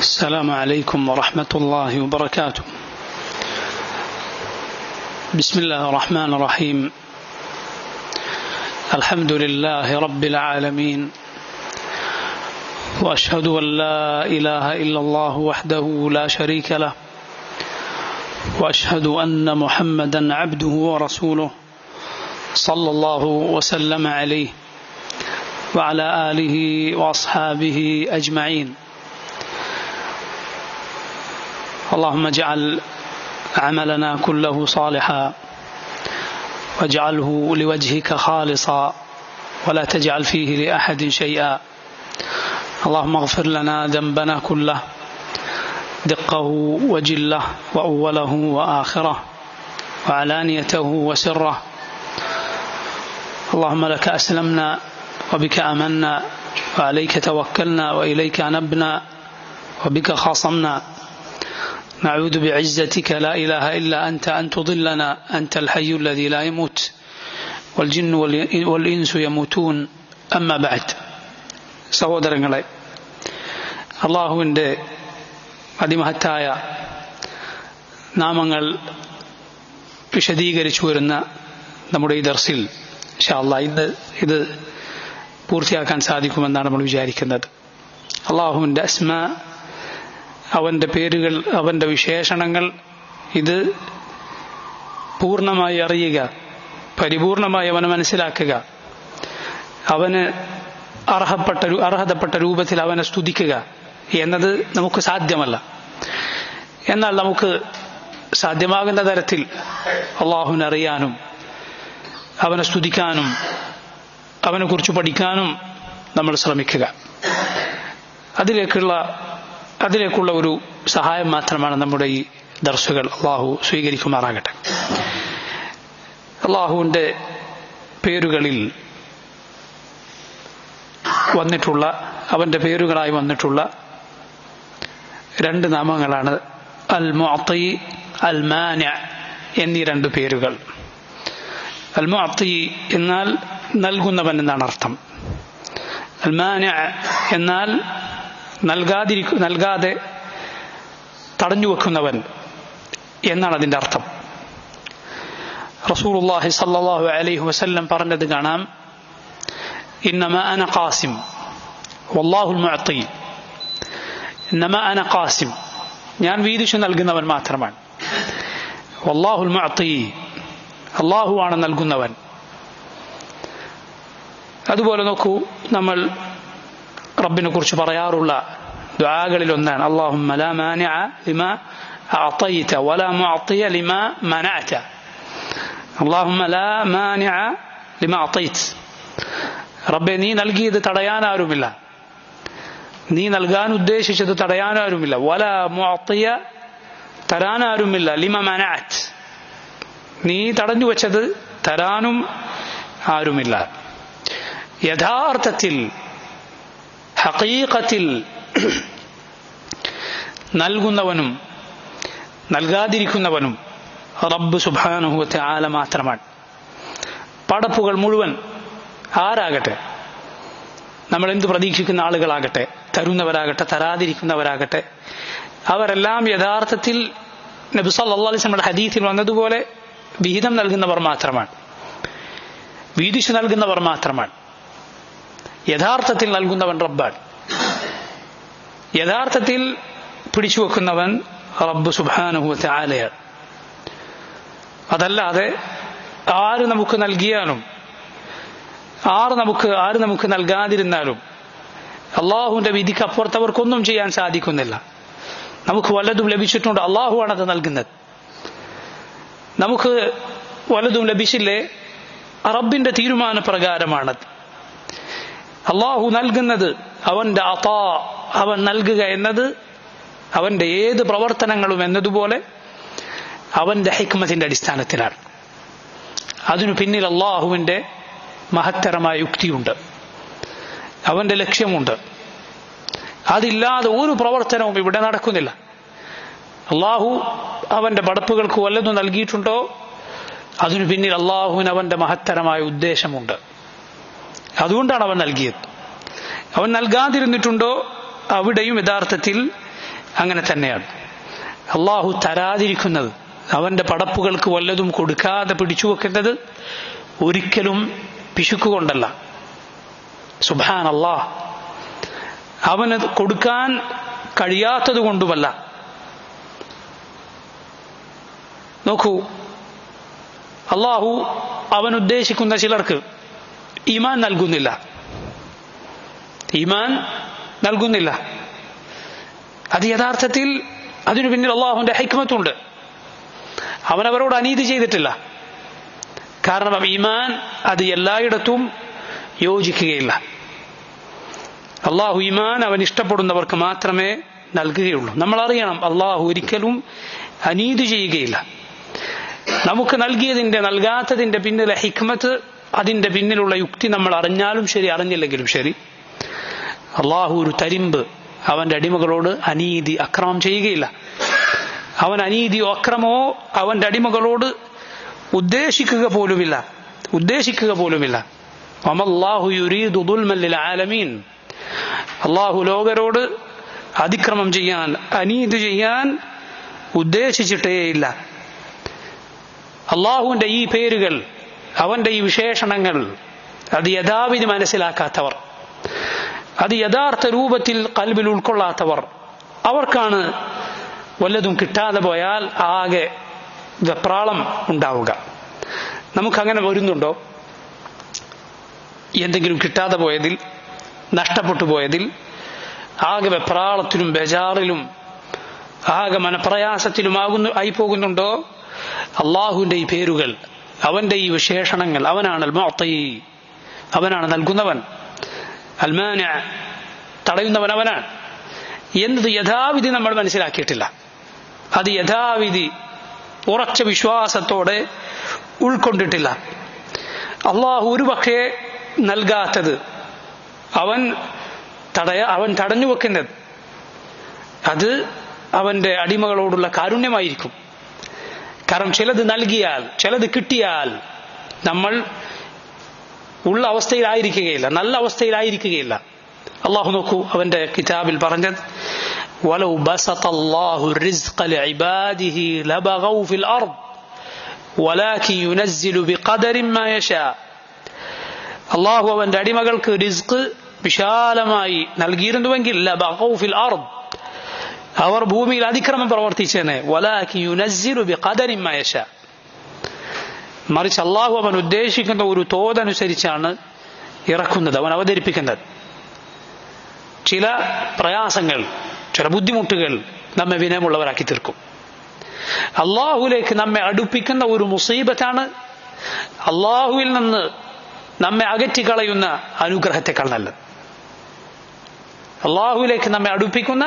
السلام عليكم ورحمة الله وبركاته. بسم الله الرحمن الرحيم. الحمد لله رب العالمين، وأشهد أن لا إله إلا الله وحده لا شريك له، وأشهد أن محمدا عبده ورسوله صلى الله وسلم عليه وعلى آله وأصحابه أجمعين. اللهم اجعل عملنا كله صالحا واجعله لوجهك خالصا ولا تجعل فيه لأحد شيئا. اللهم اغفر لنا ذنبنا كله دقه وجله وأوله وآخره وعلانيته وسره. اللهم لك أسلمنا وبك آمنا وعليك توكلنا وإليك أنبنا وبك خاصمنا. نعوذ بعزتك لا إله إلا أنت أن تضلنا. أنت الحي الذي لا يموت والجن والإنس يموتون. أما بعد. സഹോദരങ്ങളെ, അള്ളാഹുവിൻ്റെ അതിമഹത്തായ നാമങ്ങൾ വിശദീകരിച്ചു വരുന്ന നമ്മുടെ ഈ ദർസിൽ ഇൻഷാ അല്ലാഹ് ഇന്ന് ഇത് പൂർത്തിയാക്കാൻ സാധിക്കുമെന്നാണ് നമ്മൾ വിചാരിക്കുന്നത്. അള്ളാഹുവിൻ്റെ അസ്മാ, അവൻ്റെ പേരുകൾ, അവൻ്റെ വിശേഷണങ്ങൾ, ഇത് പൂർണ്ണമായി അറിയുക, പരിപൂർണമായി അവനെ മനസ്സിലാക്കുക, അവന് അർഹതപ്പെട്ട രൂപത്തിൽ അവനെ സ്തുതിക്കുക എന്നത് നമുക്ക് സാധ്യമല്ല. എന്നാൽ നമുക്ക് സാധ്യമാകുന്ന തരത്തിൽ അള്ളാഹുവിനെ അറിയാനും അവനെ സ്തുതിക്കാനും അവനെക്കുറിച്ച് പഠിക്കാനും നമ്മൾ ശ്രമിക്കുക. അതിലേക്കുള്ള ഒരു സഹായം മാത്രമാണ് നമ്മുടെ ഈ ദർസുകൾ. അള്ളാഹു സ്വീകരിക്കുമാറാകട്ടെ. അള്ളാഹുവിൻ്റെ പേരുകളിൽ വന്നിട്ടുള്ള, അവൻ്റെ പേരുകളായി വന്നിട്ടുള്ള രണ്ട് നാമങ്ങളാണ് അൽ മുഅത്തി, അൽ മാനി എന്നീ രണ്ട് പേരുകൾ. അൽ മുഅത്തി എന്നാൽ നൽകുന്നവൻ എന്നാണ് അർത്ഥം. അൽ മാനി എന്നാൽ നൽകാതെ തടഞ്ഞു വെക്കുന്നവൻ എന്നാണ് അതിൻ്റെ അർത്ഥം. റസൂലുള്ളാഹി സ്വല്ലല്ലാഹു അലൈഹി വസല്ലം പറഞ്ഞത് കാണാം, ഇന്നമാ അന ഖാസിം വല്ലാഹുൽ മുഅത്തി. ഇന്നമാ അന ഖാസിം, ഞാൻ വീതിച്ചു നൽകുന്നവൻ മാത്രമാണ്. വല്ലാഹുൽ മുഅത്തി, അല്ലാഹുവാണ് നൽകുന്നവൻ. അതുപോലെ നോക്കൂ, നമ്മൾ റബ്ബിനെ കുറിച്ച് പറയാറുള്ള ദുആകളിൽ ഒന്നാണ് അല്ലാഹുമ്മ ലാ മാനിഅ ലിമാ അഅതൈത വലാ മുഅതിയ ലിമാ മനഅത. അല്ലാഹുമ്മ ലാ മാനിഅ ലിമാ അഅതൈത, റബ്ബേ നീ നൽകിയത് തടയാനാരുമില്ല, നീ നൽകാൻ ഉദ്ദേശിച്ചത് തടയാനാരുമില്ല. വലാ മുഅതിയ, തരാനാരുമില്ല. ലിമാ മനഅത, നീ തടഞ്ഞു വെച്ചത് തരാനും ആരുമില്ല. യഥാർത്ഥത്തിൽ ഹഖീഖത്തിൽ നൽകുന്നവനും നൽകാതിരിക്കുന്നവനും റബ്ബ് സുബ്ഹാനഹു വ തആല മാത്രമാണ്. പടപ്പുകൾ മുഴുവൻ ആരാകട്ടെ, നമ്മൾ എന്ത് പ്രതീക്ഷിക്കുന്ന ആളുകളാകട്ടെ, തരുന്നവരാകട്ടെ തരാതിരിക്കുന്നവരാകട്ടെ, അവരെല്ലാം യഥാർത്ഥത്തിൽ നബി സല്ലല്ലാഹു അലൈഹി വസല്ലം ഹദീസിൽ വന്നതുപോലെ വിഹിതം നൽകുന്നവർ മാത്രമാണ്, വീതിച്ചു നൽകുന്നവർ മാത്രമാണ്. യഥാർത്ഥത്തിൽ നൽകുന്നവൻ റബ്ബാണ്. യഥാർത്ഥത്തിൽ പിടിച്ചു വെക്കുന്നവൻ റബ്ബ് സുബ്ഹാനഹു വ തആലയാണ്. അതല്ലാതെ ആര് നമുക്ക് നൽകിയാലും ആര് നമുക്ക് നൽകാതിരുന്നാലും അള്ളാഹുവിന്റെ വിധിക്ക് അപ്പുറത്തവർക്കൊന്നും ചെയ്യാൻ സാധിക്കുന്നില്ല. നമുക്ക് വല്ലതും ലഭിച്ചിട്ടുണ്ട്, അള്ളാഹുവാണ് അത് നൽകുന്നത്. നമുക്ക് വല്ലതും ലഭിച്ചില്ലേ, റബ്ബിന്റെ തീരുമാനപ്രകാരമാണത്. അള്ളാഹു നൽകുന്നത്, അവന്റെ അതാ, അവൻ നൽകുക എന്നത് അവന്റെ ഏത് പ്രവർത്തനങ്ങളും എന്നതുപോലെ അവന്റെ ഹിക്മത്തിന്റെ അടിസ്ഥാനത്തിലാണ്. അതിനു പിന്നിൽ അള്ളാഹുവിന്റെ മഹത്തരമായ യുക്തിയുണ്ട്, അവന്റെ ലക്ഷ്യമുണ്ട്. അതില്ലാതെ ഒരു പ്രവർത്തനവും ഇവിടെ നടക്കുന്നില്ല. അള്ളാഹു അവന്റെ പടപ്പുകൾക്ക് വല്ലതും നൽകിയിട്ടുണ്ടോ, അതിനു പിന്നിൽ അള്ളാഹുവിന് അവന്റെ മഹത്തരമായ ഉദ്ദേശമുണ്ട്. അതുകൊണ്ടാണ് അവൻ നൽകിയത്. അവൻ നൽകാതിരുന്നിട്ടുണ്ടോ, അവിടെയും യഥാർത്ഥത്തിൽ അങ്ങനെ തന്നെയാണ്. അള്ളാഹു തരാതിരിക്കുന്നത്, അവന്റെ പടപ്പുകൾക്ക് വല്ലതും കൊടുക്കാതെ പിടിച്ചു വെക്കുന്നത് ഒരിക്കലും പിശുക്കുകൊണ്ടല്ല. സുബ്ഹാനല്ലാഹ്, അവന് കൊടുക്കാൻ കഴിയാത്തത് കൊണ്ടുമല്ല. നോക്കൂ, അള്ളാഹു അവൻ ഉദ്ദേശിക്കുന്ന ചിലർക്ക് ഈമാൻ നൽകുന്നില്ല. അത് യഥാർത്ഥത്തിൽ അതിനു പിന്നിൽ അള്ളാഹുവിന്റെ ഹിക്മത്തുണ്ട്. അവനവരോട് അനീതി ചെയ്തിട്ടില്ല. കാരണം ഈമാൻ അത് എല്ലായിടത്തും യോജിക്കുകയില്ല. അള്ളാഹു ഈമാൻ അവൻ ഇഷ്ടപ്പെടുന്നവർക്ക് മാത്രമേ നൽകുകയുള്ളൂ. നമ്മൾ അറിയണം, അള്ളാഹു ഒരിക്കലും അനീതി ചെയ്യുകയില്ല. നമുക്ക് നൽകിയതിന്റെ നൽകാത്തതിന്റെ പിന്നിലെ ഹിക്മത്ത്, അതിന്റെ പിന്നിലുള്ള യുക്തി നമ്മൾ അറിഞ്ഞാലും ശരി അറിഞ്ഞില്ലെങ്കിലും ശരി, അള്ളാഹു ഒരു തരിമ്പ് അവന്റെ അടിമകളോട് അനീതി അക്രമം ചെയ്യുകയില്ല. അവൻ അനീതിയോ അക്രമമോ അവന്റെ അടിമകളോട് ഉദ്ദേശിക്കുക പോലുമില്ല. വമല്ലാഹു യുരീദു ദുൽമൻ ലിൽ ആലമീൻ. അള്ളാഹു ലോകരോട് അതിക്രമം ചെയ്യാൻ, അനീതി ചെയ്യാൻ ഉദ്ദേശിച്ചിട്ടേയില്ല. അള്ളാഹുവിന്റെ ഈ പേരുകൾ, അവന്റെ ഈ വിശേഷണങ്ങൾ അത് യഥാവിധി മനസ്സിലാക്കാത്തവർ, അത് യഥാർത്ഥ രൂപത്തിൽ ഖൽബിൽ ഉൾക്കൊള്ളാത്തവർ, അവർക്കാണ് വല്ലതും കിട്ടാതെ പോയാൽ ആകെ വെപ്രാളം ഉണ്ടാവുക. നമുക്കങ്ങനെ വരുന്നുണ്ടോ? എന്തെങ്കിലും കിട്ടാതെ പോയതിൽ, നഷ്ടപ്പെട്ടു പോയതിൽ ആകെ വെപ്രാളത്തിലും ബേജാറിലും ആകെ മനപ്രയാസത്തിലുമായി പോകുന്നുണ്ടോ? അള്ളാഹുവിന്റെ ഈ പേരുകൾ, അവന്റെ ഈ വിശേഷണങ്ങൾ, അവനാണ് അൽ മുഅ്തി, അവനാണ് നൽകുന്നവൻ, അൽ മാനി, തടയുന്നവൻ അവനാണ് എന്നത് യഥാവിധി നമ്മൾ മനസ്സിലാക്കിയിട്ടില്ല. അത് യഥാവിധി ഉറച്ച വിശ്വാസത്തോടെ ഉൾക്കൊണ്ടിട്ടില്ല. അള്ളാഹു ഒരു പക്ഷേ നൽകാത്തത് അവൻ തടഞ്ഞു വെക്കുന്നത് അത് അവന്റെ അടിമകളോടുള്ള കാരുണ്യമായിരിക്കും. കാരണം ചിലത് നൽകിയാൽ, ചിലത് കിട്ടിയാൽ നമ്മൾ ഉള്ള അവസ്ഥയിലായിരിക്കുകയില്ല, നല്ല അവസ്ഥയിലായിരിക്കുകയില്ല. അള്ളാഹു നോക്കൂ, അവന്റെ കിതാബിൽ പറഞ്ഞത്, വലൗ ബസതല്ലാഹു റിസ്ഖ ലിഇബാദിഹി ലബഗൗ ഫിൽ അർദ് വലാകിൻ യുനസ്സിലു ബിഖദരിൻ മാ യശാ. അള്ളാഹു അവന്റെ അടിമകൾക്ക് റിസ്ഖ് വിശാലമായി നൽകിയിരുന്നുവെങ്കിൽ ലബഗൗ ഫിൽ അർദ്, അവർ ഭൂമിയിൽ അതിക്രമം പ്രവർത്തിച്ചേനെ. വലാകിൻ യുനസ്സിലു ബിഖദരിൻ മാ യശാ. മറിച്ച് അള്ളാഹു അവൻ ഉദ്ദേശിക്കുന്ന ഒരു തോതനുസരിച്ചാണ് ഇറക്കുന്നത്, അവൻ അവതരിപ്പിക്കുന്നത്. ചില പ്രയാസങ്ങൾ, ചില ബുദ്ധിമുട്ടുകൾ നമ്മെ വിനയമുള്ളവരാക്കി തീർക്കും. അള്ളാഹുലേക്ക് നമ്മെ അടുപ്പിക്കുന്ന ഒരു മുസീബത്താണ് അള്ളാഹുവിൽ നിന്ന് നമ്മെ അകറ്റിക്കളയുന്ന അനുഗ്രഹത്തെക്കാൾ നല്ലത്. അള്ളാഹുവിലേക്ക് നമ്മെ അടുപ്പിക്കുന്ന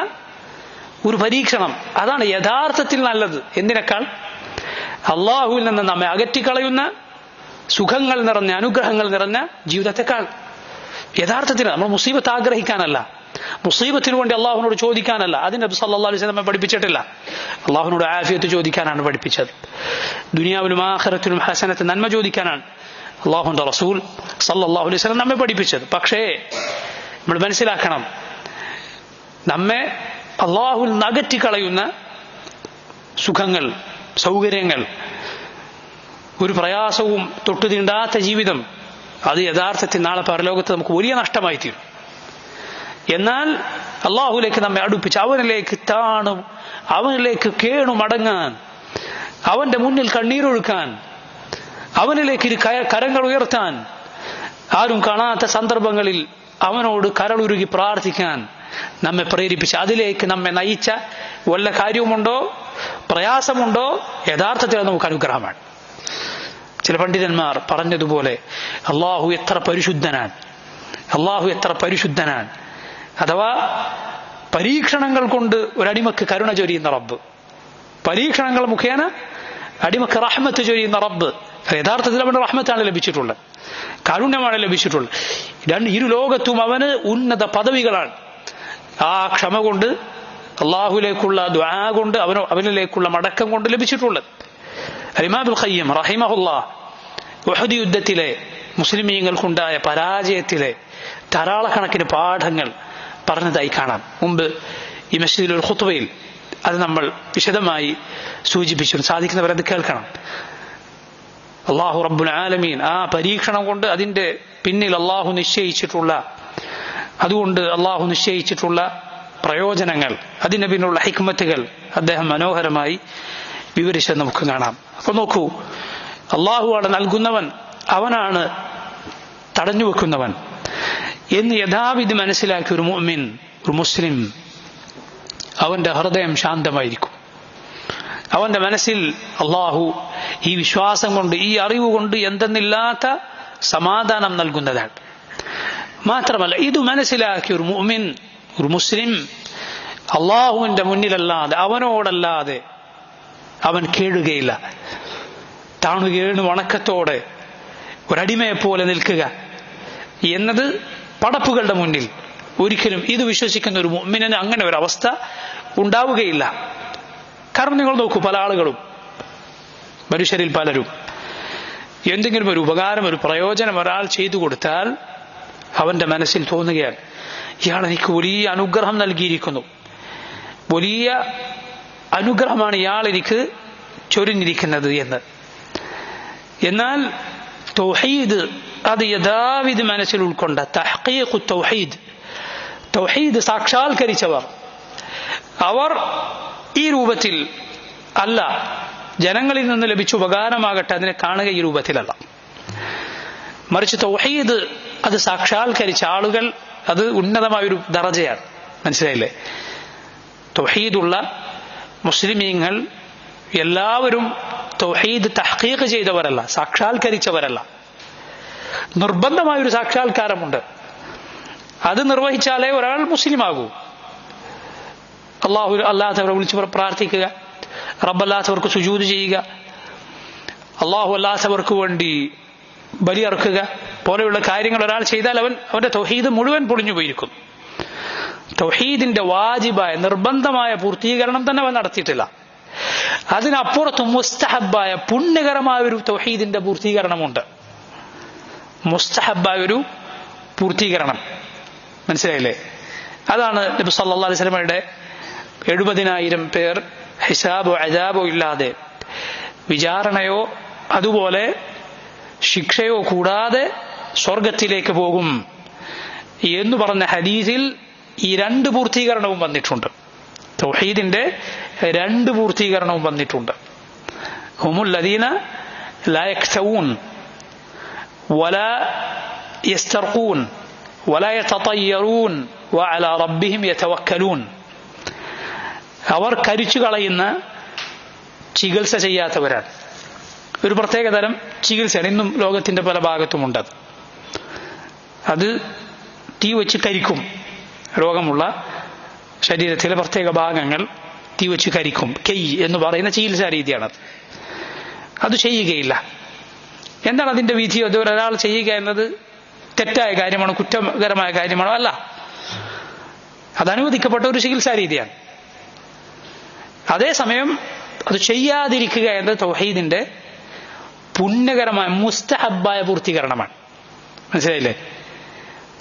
ഒരു പരീക്ഷണം, അതാണ് യഥാർത്ഥത്തിൽ നല്ലത്. എന്തിനേക്കാൾ? അള്ളാഹുവിൽ നിന്ന് നമ്മെ അകറ്റിക്കളയുന്ന സുഖങ്ങൾ നിറഞ്ഞ, അനുഗ്രഹങ്ങൾ നിറഞ്ഞ ജീവിതത്തെക്കാൾ. യഥാർത്ഥത്തിൽ നമ്മൾ മുസീബത്ത് ആഗ്രഹിക്കാനല്ല, മുസീബത്തിന് വേണ്ടി അള്ളാഹുവിനോട് ചോദിക്കാനല്ല. അതിന് നബി സല്ലല്ലാഹു അലൈഹി വസല്ലം നമ്മെ പഠിപ്പിച്ചിട്ടില്ല. അള്ളാഹുവിനോട് ആഫിയത്ത് ചോദിക്കാനാണ് പഠിപ്പിച്ചത്. ദുനിയാവിലും ആഖിറത്തിലും ഹസനത്ത്, നന്മ ചോദിക്കാനാണ് അള്ളാഹുവിന്റെ റസൂൽ സല്ലല്ലാഹു അലൈഹി വസല്ലം നമ്മെ പഠിപ്പിച്ചത്. പക്ഷേ നമ്മൾ മനസ്സിലാക്കണം, നമ്മെ അള്ളാഹുവിൽ നിന്ന് അകറ്റിക്കളയുന്ന സുഖങ്ങൾ, സൗകര്യങ്ങൾ, ഒരു പ്രയാസവും തൊട്ടു തീണ്ടാത്ത ജീവിതം, അത് യഥാർത്ഥത്തിൽ നാളെ പരലോകത്ത് നമുക്ക് വലിയ നഷ്ടമായി തീരും. എന്നാൽ അള്ളാഹുലേക്ക് നമ്മെ അടുപ്പിച്ച് അവനിലേക്ക് താണും അവനിലേക്ക് കേണുമടങ്ങാൻ, അവന്റെ മുന്നിൽ കണ്ണീരൊഴുക്കാൻ, അവനിലേക്ക് ഇരു കരങ്ങൾ ഉയർത്താൻ, ആരും കാണാത്ത സന്ദർഭങ്ങളിൽ അവനോട് കരളുരുകി പ്രാർത്ഥിക്കാൻ നമ്മെ പ്രേരിപ്പിച്ച് അതിലേക്ക് നമ്മെ നയിച്ച വല്ല കാര്യവുമുണ്ടോ, പ്രയാസമുണ്ടോ? യഥാർത്ഥത്തിൽ നമുക്ക് അനുഗ്രഹമാണ്. ചില പണ്ഡിതന്മാർ പറഞ്ഞതുപോലെ അള്ളാഹു എത്ര പരിശുദ്ധനാണ്. അഥവാ പരീക്ഷണങ്ങൾ കൊണ്ട് ഒരടിമക്ക് കരുണ ചൊരിയുന്ന റബ്ബ്, പരീക്ഷണങ്ങൾ മുഖേന അടിമക്ക് റഹ്മത്ത് ചൊരിയുന്ന റബ്ബ്. യഥാർത്ഥത്തിൽ അവന്റെ റഹ്മത്താണ് ലഭിച്ചിട്ടുള്ളത്, കാരുണ്യമാണ് ലഭിച്ചിട്ടുള്ളത്. ഇരു ലോകത്തും അവന് ഉന്നത പദവികളാണ്. ആ ക്ഷമ കൊണ്ട്, അള്ളാഹുലേക്കുള്ള ദുആ കൊണ്ട്, അവനിലേക്കുള്ള മടക്കം കൊണ്ട് ലഭിച്ചിട്ടുള്ളത്. ഇമാം ഇബ്നുൽ ഖയ്യിം റഹിമഹുല്ലാഹ് ഉഹദ് യുദ്ധത്തിലെ മുസ്ലിമീങ്ങൾക്കുണ്ടായ പരാജയത്തിലെ ധാരാളക്കണക്കിന് പാഠങ്ങൾ പറഞ്ഞതായി കാണാം. മുമ്പ് ഈ മസ്ജിദിൽ ഒരു ഖുത്ബയിൽ അത് നമ്മൾ വിശദമായി സൂചിപ്പിച്ചു. സാധിക്കുന്നവരത് കേൾക്കണം. അല്ലാഹു റബ്ബുൽ ആലമീൻ ആ പരീക്ഷണം കൊണ്ട് അതിന്റെ പിന്നിൽ അല്ലാഹു നിശ്ചയിച്ചിട്ടുള്ള പ്രയോജനങ്ങൾ, അതിന് പിന്നിലുള്ള ഹിക്മത്തുകൾ അദ്ദേഹം മനോഹരമായി വിവരിച്ചത് നമുക്ക് കാണാം. അപ്പൊ നോക്കൂ, അല്ലാഹുവാണ് നൽകുന്നവൻ, അവനാണ് തടഞ്ഞു വെക്കുന്നവൻ എന്ന് യഥാവിധി മനസ്സിലാക്കിയ ഒരു മുഅ്മിൻ, ഒരു മുസ്ലിം, അവന്റെ ഹൃദയം ശാന്തമായിരിക്കും. അവന്റെ മനസ്സിൽ അല്ലാഹു ഈ വിശ്വാസം കൊണ്ട്, ഈ അറിവ് കൊണ്ട് എന്തെന്നില്ലാത്ത സമാധാനം നൽകുന്നതാണ്. മാത്രമല്ല, ഇത് മനസ്സിലാക്കിയ ഒരു മുഅ്മിൻ, ഒരു മുസ്ലിം, അല്ലാഹുവിന്റെ മുന്നിലല്ലാതെ, അവനോടല്ലാതെ അവൻ കേഴുകയില്ല. താണുകേണു വണക്കത്തോടെ ഒരടിമയെപ്പോലെ നിൽക്കുക എന്നത് പടപ്പുകളുടെ മുന്നിൽ ഒരിക്കലും ഇത് വിശ്വസിക്കുന്ന ഒരു മുഅ്മിനിന് അങ്ങനെ ഒരു അവസ്ഥ ഉണ്ടാവുകയില്ല. കാരണം നിങ്ങൾ നോക്കൂ, പല ആളുകളും, മനുഷ്യരിൽ പലരും എന്തെങ്കിലും ഒരു ഉപകാരം, ഒരു പ്രയോജനം ഒരാൾ ചെയ്തു കൊടുത്താൽ അവന്റെ മനസ്സിൽ തോന്നുകയാണ്, ഇയാൾ എനിക്ക് വലിയ അനുഗ്രഹം നൽകിയിരിക്കുന്നു, വലിയ അനുഗ്രഹമാണ് ഇയാൾ എനിക്ക് ചൊരിഞ്ഞിരിക്കുന്നത് എന്ന്. എന്നാൽ തൗഹീദ് അത് യഥാവിധി മനസ്സിൽ ഉൾക്കൊണ്ട തഹ്ഖീഖു തൗഹീദ് സാക്ഷാത്കരിച്ചവർ, അവർ ഈ രൂപത്തിൽ അല്ല, ജനങ്ങളിൽ നിന്ന് ലഭിച്ച ഉപകാരമാകട്ടെ അതിനെ കാണുക ഈ രൂപത്തിലല്ല. മറിച്ച് തൗഹീദ് അത് സാക്ഷാത്കരിച്ച ആളുകൾ, അത് ഉന്നതമായൊരു ദറജയാണ്. മനസ്സിലായില്ലേ? തൗഹീദുള്ള മുസ്ലിമീങ്ങൾ എല്ലാവരും തൗഹീദ് തഹ്ഖീഖ് ചെയ്തവരല്ല, സാക്ഷാത്കരിച്ചവരല്ല. നിർബന്ധമായൊരു സാക്ഷാത്കാരമുണ്ട്. അത് നിർവഹിച്ചാലേ ഒരാൾ മുസ്ലിമാകൂ. അല്ലാത്തവരെ വിളിച്ച് പ്രാർത്ഥിക്കുക, റബ്ബല്ലാത്തവർക്ക് സുജൂദ് ചെയ്യുക, അല്ലാഹു അല്ലാത്തവർക്ക് വേണ്ടി ബലിയറുക്കുക പോലെയുള്ള കാര്യങ്ങൾ ഒരാൾ ചെയ്താൽ അവന്റെ തൗഹീദ് മുഴുവൻ പൊളിഞ്ഞു പോയിരിക്കുന്നു. തൗഹീദിന്റെ വാജിബായ നിർബന്ധമായ പൂർത്തീകരണം തന്നെ അവൻ നടത്തിയിട്ടില്ല. അതിനപ്പുറത്തും മുസ്തഹബായ പുണ്യകരമായ ഒരു തൗഹീദിന്റെ പൂർത്തീകരണമുണ്ട്. മുസ്തഹബായ ഒരു പൂർത്തീകരണം, മനസ്സിലായില്ലേ? അതാണ് നബി സല്ലല്ലാഹു അലൈഹി വസല്ലമയുടെ 70,000 പേർ ഹിസാബോ അദാബോ ഇല്ലാതെ, വിചാരണയോ അതുപോലെ ശിക്ഷയോ കൂടാതെ സ്വർഗത്തിലേക്ക് പോകും എന്ന് പറഞ്ഞ ഹദീസിൽ ഈ 2 പൂർത്തീകരണവും വന്നിട്ടുണ്ട്. തൗഹീദിന്റെ 2 പൂർത്തീകരണവും വന്നിട്ടുണ്ട്. ഹുമുൽ ലദീന ലാ യക്തഊൻ വലാ യസ്തർഖൂൻ വലാ യതതയ്യറൂൻ വഅലാ റബ്ബിഹിം യതവക്കലൂൻ. അവർ കരിച്ചു കളയുന്ന, ചികിത്സ ചെയ്യാത്തവരാണ്. ഒരു പ്രത്യേക തരം ചികിത്സയാണ്, ഇന്നും ലോകത്തിന്റെ പല ഭാഗത്തുമുണ്ട്. അത് തീ വെച്ച് കരിക്കും. രോഗമുള്ള ശരീരത്തിലെ പ്രത്യേക ഭാഗങ്ങൾ തീ വെച്ച് കരിക്കും. കെയ് എന്ന് പറയുന്ന ചികിത്സാ രീതിയാണത്. അത് ചെയ്യുകയില്ല. എന്താണ് അതിന്റെ വിധി? അത് ഒരാൾ ചെയ്യുക എന്നത് തെറ്റായ കാര്യമാണോ, കുറ്റകരമായ കാര്യമാണോ? അല്ല, അത് അനുവദിക്കപ്പെട്ട ഒരു ചികിത്സാ രീതിയാണ്. അതേസമയം അത് ചെയ്യാതിരിക്കുക എന്നത് തൗഹീദിന്റെ പുണ്യകരമായ മുസ്തഹബായ പൂർത്തീകരണമാണ്. മനസ്സിലായില്ലേ?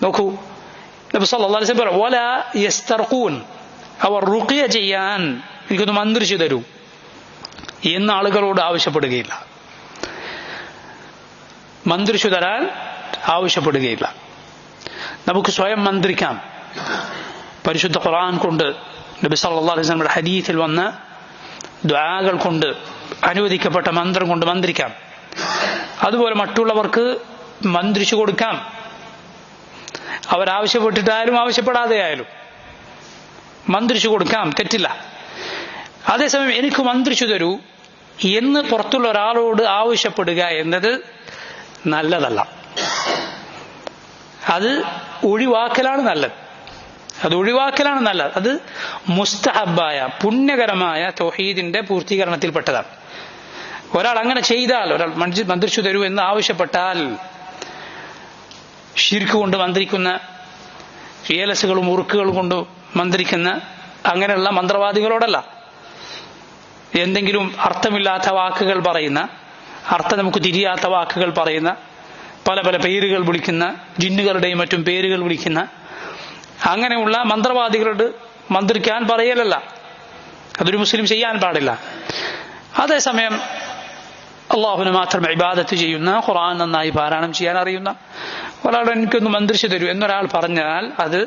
നോക്കൂ, നബി സല്ലല്ലാഹു അലൈഹി വസല്ലം വലാ യസ്തർഖൂൻ, അവർ റുഖിയ ചെയ്യാൻ എനിക്കൊന്ന് മന്ത്രിച്ചു തരൂ എന്ന് ആളുകളോട് ആവശ്യപ്പെടുകയില്ല. മന്ത്രിച്ചു തരാൻ ആവശ്യപ്പെടുകയില്ല. നമുക്ക് സ്വയം മന്ത്രിക്കാം. പരിശുദ്ധ ഖുർആൻ കൊണ്ട്, നബി സല്ലല്ലാഹു അലൈഹി വസല്ലമയുടെ ഹദീസിൽ വന്ന ദുആകൾ കൊണ്ട്, അനുവദിക്കപ്പെട്ട മന്ത്രം കൊണ്ട് മന്ത്രിക്കാം. അതുപോലെ മറ്റുള്ളവർക്ക് മന്ത്രിച്ചു കൊടുക്കാം. അവരാവശ്യപ്പെട്ടിട്ടായാലും ആവശ്യപ്പെടാതെ ആയാലും മന്ത്രിച്ചു കൊടുക്കാം, തെറ്റില്ല. അതേസമയം എനിക്ക് മന്ത്രിച്ചു തരൂ എന്ന് പുറത്തുള്ള ഒരാളോട് ആവശ്യപ്പെടുക എന്നത് നല്ലതല്ല. അത് ഒഴിവാക്കലാണ് നല്ലത്. അത് മുസ്തഹബായ പുണ്യകരമായ തൗഹീദിന്റെ പൂർത്തീകരണത്തിൽപ്പെട്ടതാണ്. ഒരാൾ അങ്ങനെ ചെയ്താൽ, ഒരാൾ മന്ത്രിച്ചു തരൂ എന്ന് ആവശ്യപ്പെട്ടാൽ, ശിർക്ക് കൊണ്ട് മന്ത്രിക്കുന്ന, ഏലസുകളും ഉറുക്കുകളും കൊണ്ട് മന്ത്രിക്കുന്ന അങ്ങനെയുള്ള മന്ത്രവാദികളോടല്ല. എന്തെങ്കിലും അർത്ഥമില്ലാത്ത വാക്കുകൾ പറയുന്ന, അർത്ഥം നമുക്ക് തിരിയാത്ത വാക്കുകൾ പറയുന്ന, പല പല പേരുകൾ വിളിക്കുന്ന, ജിന്നുകളുടെയും മറ്റും പേരുകൾ വിളിക്കുന്ന അങ്ങനെയുള്ള മന്ത്രവാദികളോട് മന്ത്രിക്കാൻ പറയലല്ല, അതൊരു മുസ്ലിം ചെയ്യാൻ പാടില്ല. അതേസമയം അള്ളാഹുവിനെ മാത്രം ഇബാദത്ത് ചെയ്യുന്ന, ഖുർആൻ നന്നായി പാരായണം ചെയ്യാൻ അറിയുന്ന ഒരാൾ എനിക്കൊന്ന് മന്ത്രിച്ചു തരൂ എന്നൊരാൾ പറഞ്ഞാൽ അത്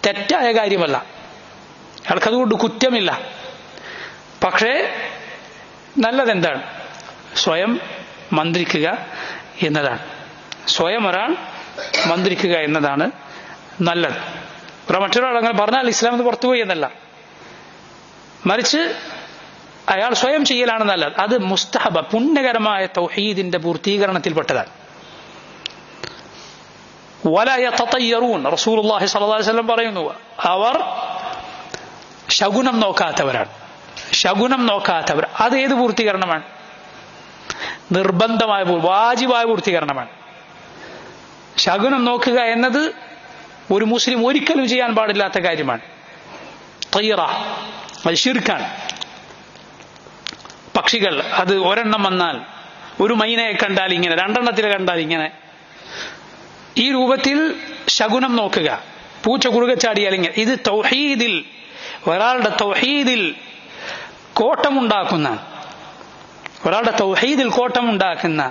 തെറ്റായ കാര്യമല്ല, അയാൾക്കതുകൊണ്ട് കുറ്റമില്ല. പക്ഷേ നല്ലതെന്താണ്? സ്വയം മന്ത്രിക്കുക എന്നതാണ്. സ്വയം ഒരാൾ മന്ത്രിക്കുക എന്നതാണ് നല്ലത്. മറ്റൊരാൾ അങ്ങനെ പറഞ്ഞാൽ ഇസ്ലാം എന്ന് പുറത്തുപോയി എന്നല്ല, മറിച്ച് അയാൾ സ്വയം ചെയ്യലാണ് നല്ലത്. അത് മുസ്തഹബ, പുണ്യകരമായ തൗഹീദിന്റെ പൂർത്തീകരണത്തിൽപ്പെട്ടതാണ്. വലാ യതതയ്യറൂൻ, റസൂലുള്ളാഹി സ്വല്ലല്ലാഹു അലൈഹി വസല്ലം പറയുന്നു, അവർ ശകുനം നോക്കാത്തവരാണ്. ശകുനം നോക്കാത്തവർ, അത് ഏത് പൂർത്തീകരണമാണ്? നിർബന്ധമായ വാജിബായ പൂർത്തീകരണമാണ്. ശകുനം നോക്കുക എന്നത് ഒരു മുസ്ലിം ഒരിക്കലും ചെയ്യാൻ പാടില്ലാത്ത കാര്യമാണ്. തയ്യറ, അത് ശിർക്കാണ്. പക്ഷികൾ, അത് ഒരെണ്ണം വന്നാൽ, ഒരു മൈനയെ കണ്ടാൽ ഇങ്ങനെ, രണ്ടെണ്ണത്തിനെ കണ്ടാൽ ഇങ്ങനെ, ഈ രൂപത്തിൽ ശകുനം നോക്കുക. പൂച്ച കുറുകെ ചാടിയാൽ ഇങ്ങനെ. ഇത് തൗഹീദിൽ, ഒരാളുടെ തൗഹീദിൽ കോട്ടമുണ്ടാക്കുന്ന, ഒരാളുടെ തൗഹീദിൽ കോട്ടമുണ്ടാക്കുന്ന